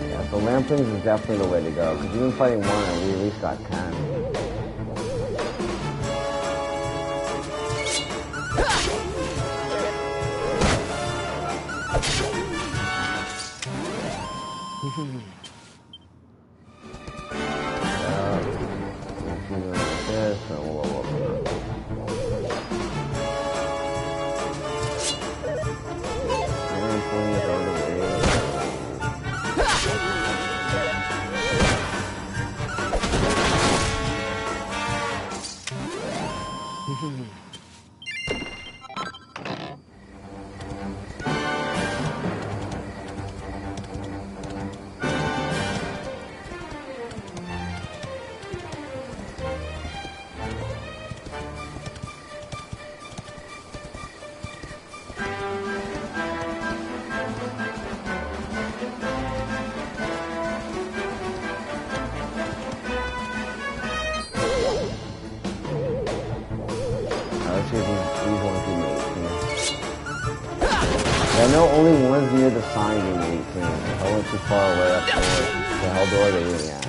Yeah, so lamprings is definitely the way to go, because even fighting one, we at least got 10. I know only one's near the sign gave me 18. If I went too far away up the hell door, they gave me out.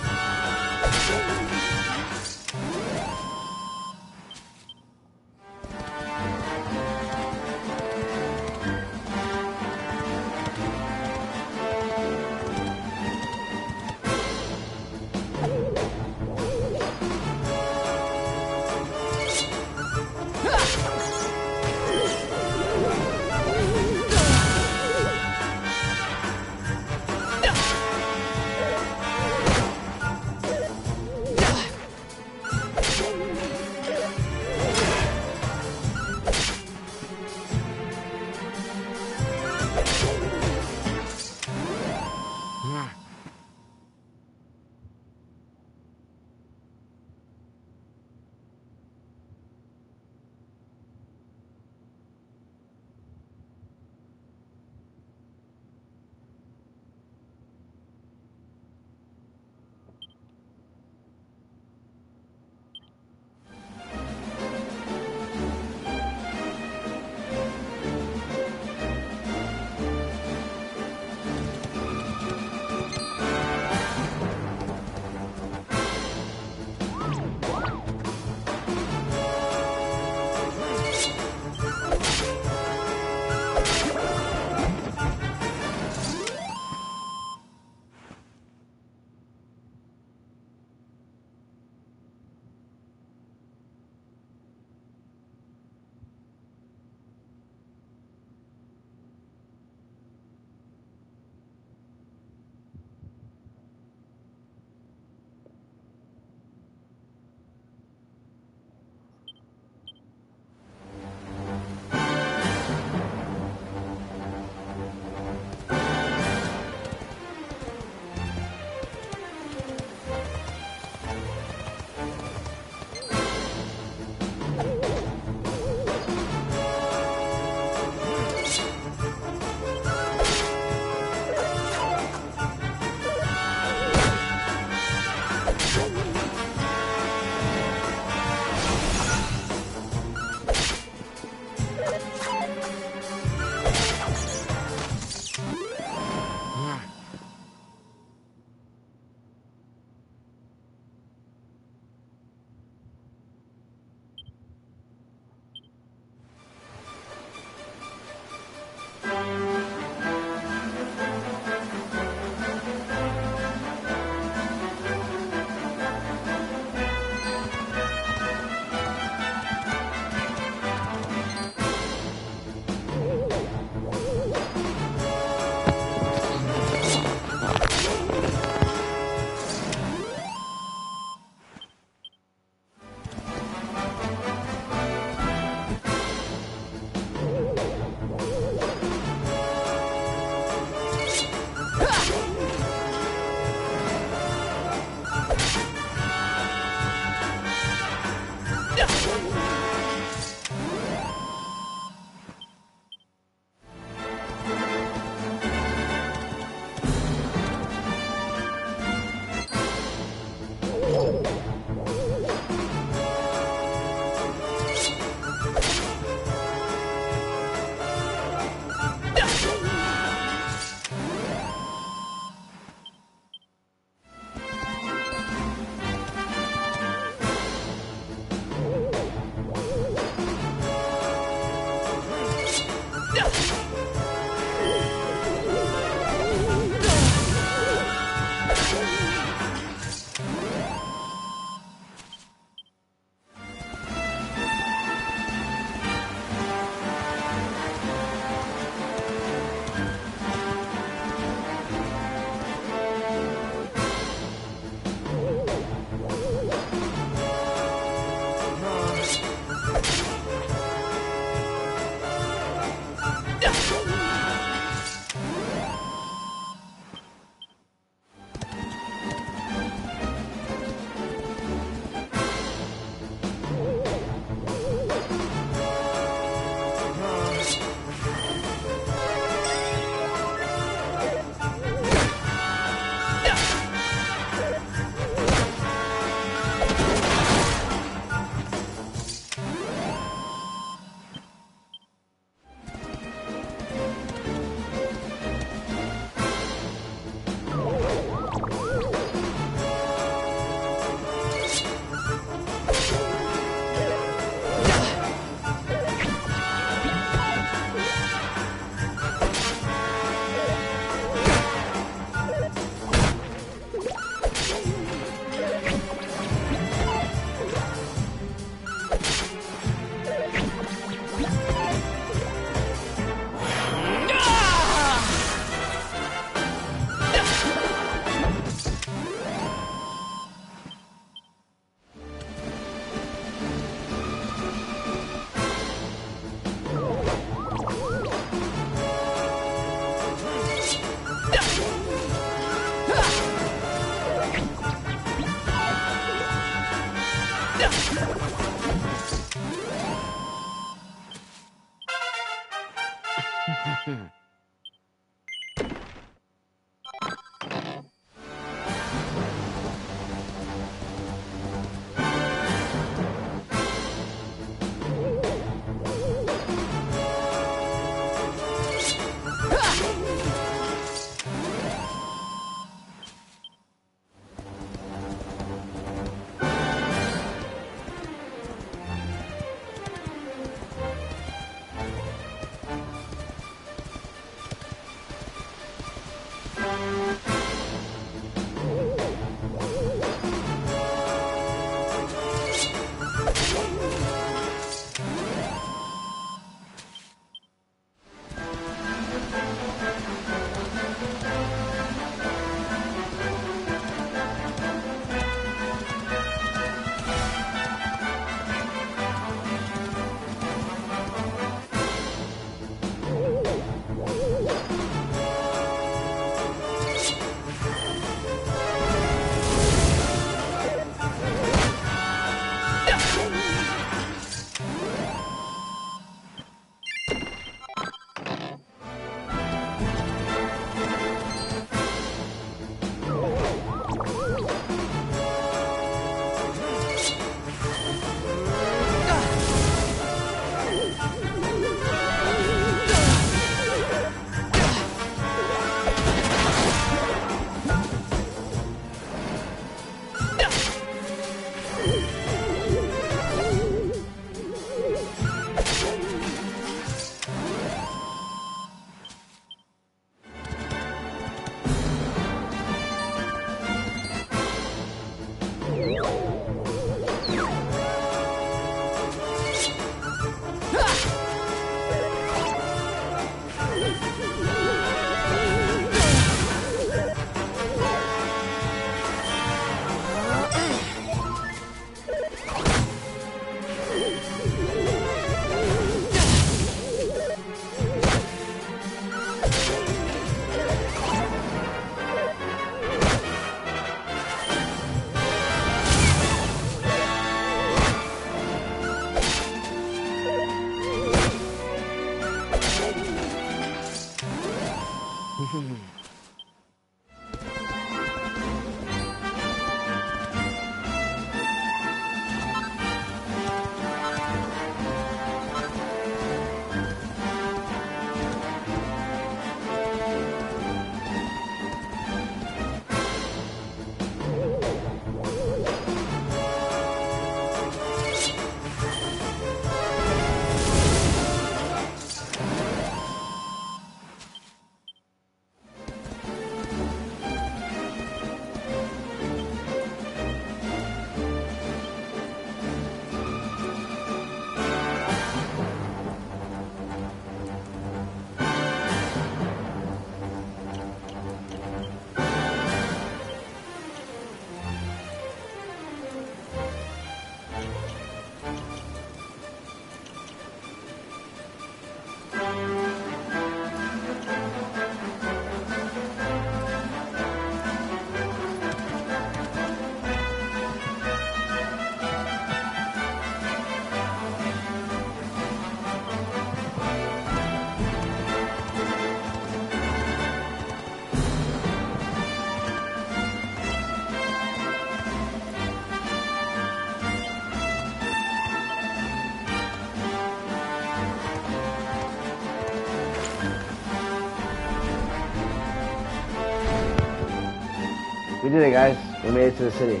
We did it, guys. We made it to the city.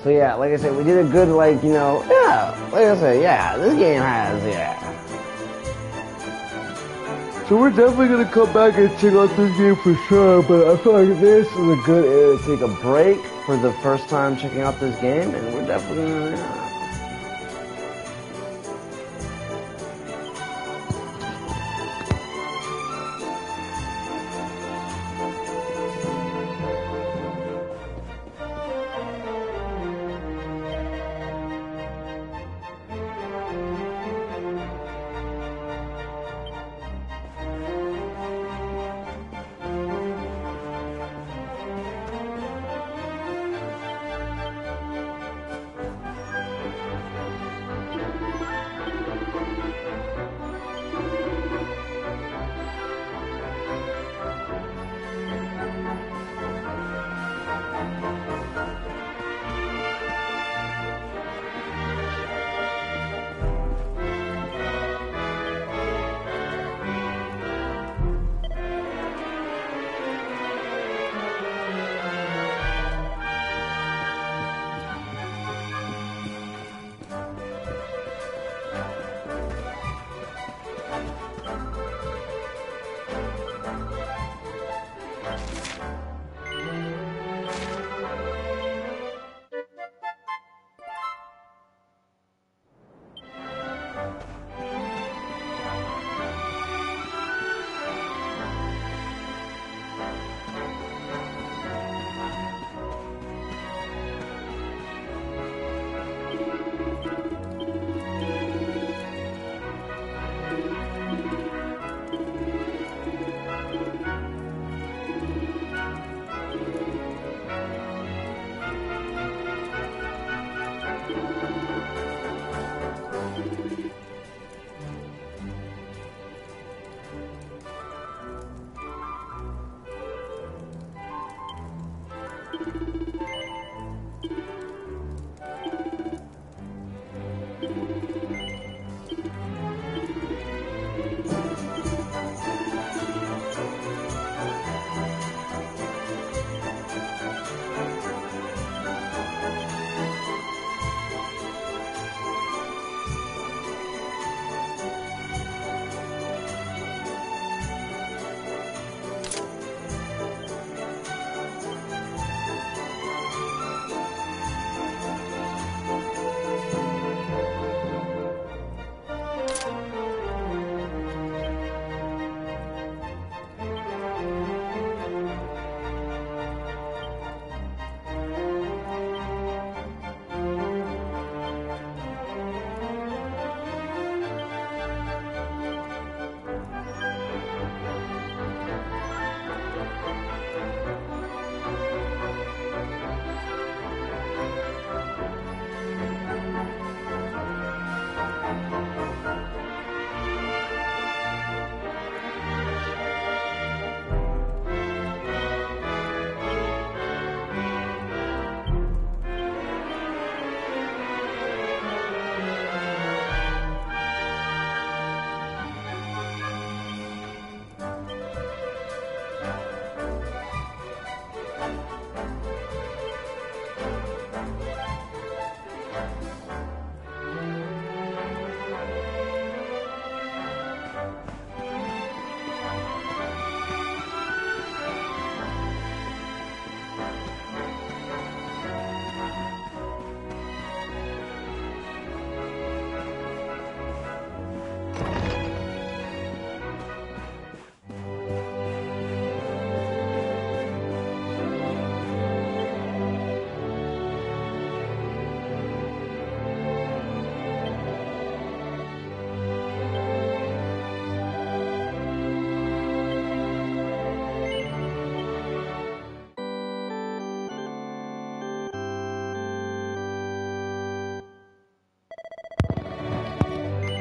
So yeah, like I said, we did a good, like, you know, yeah, like I said, yeah, this game has, yeah. So we're definitely gonna come back and check out this game for sure, but I feel like this is a good area to take a break for the first time checking out this game, and we're definitely gonna, yeah.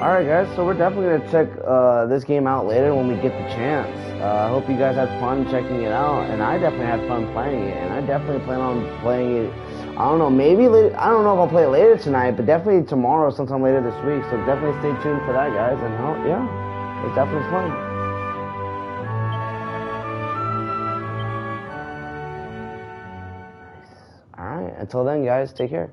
Alright guys, so we're definitely going to check this game out later when we get the chance. I hope you guys had fun checking it out, and I definitely had fun playing it, and I definitely plan on playing it, I don't know, maybe later, I don't know if I'll play it later tonight, but definitely tomorrow, sometime later this week, so definitely stay tuned for that guys, and yeah, it's definitely fun. Nice. Alright, until then guys, take care.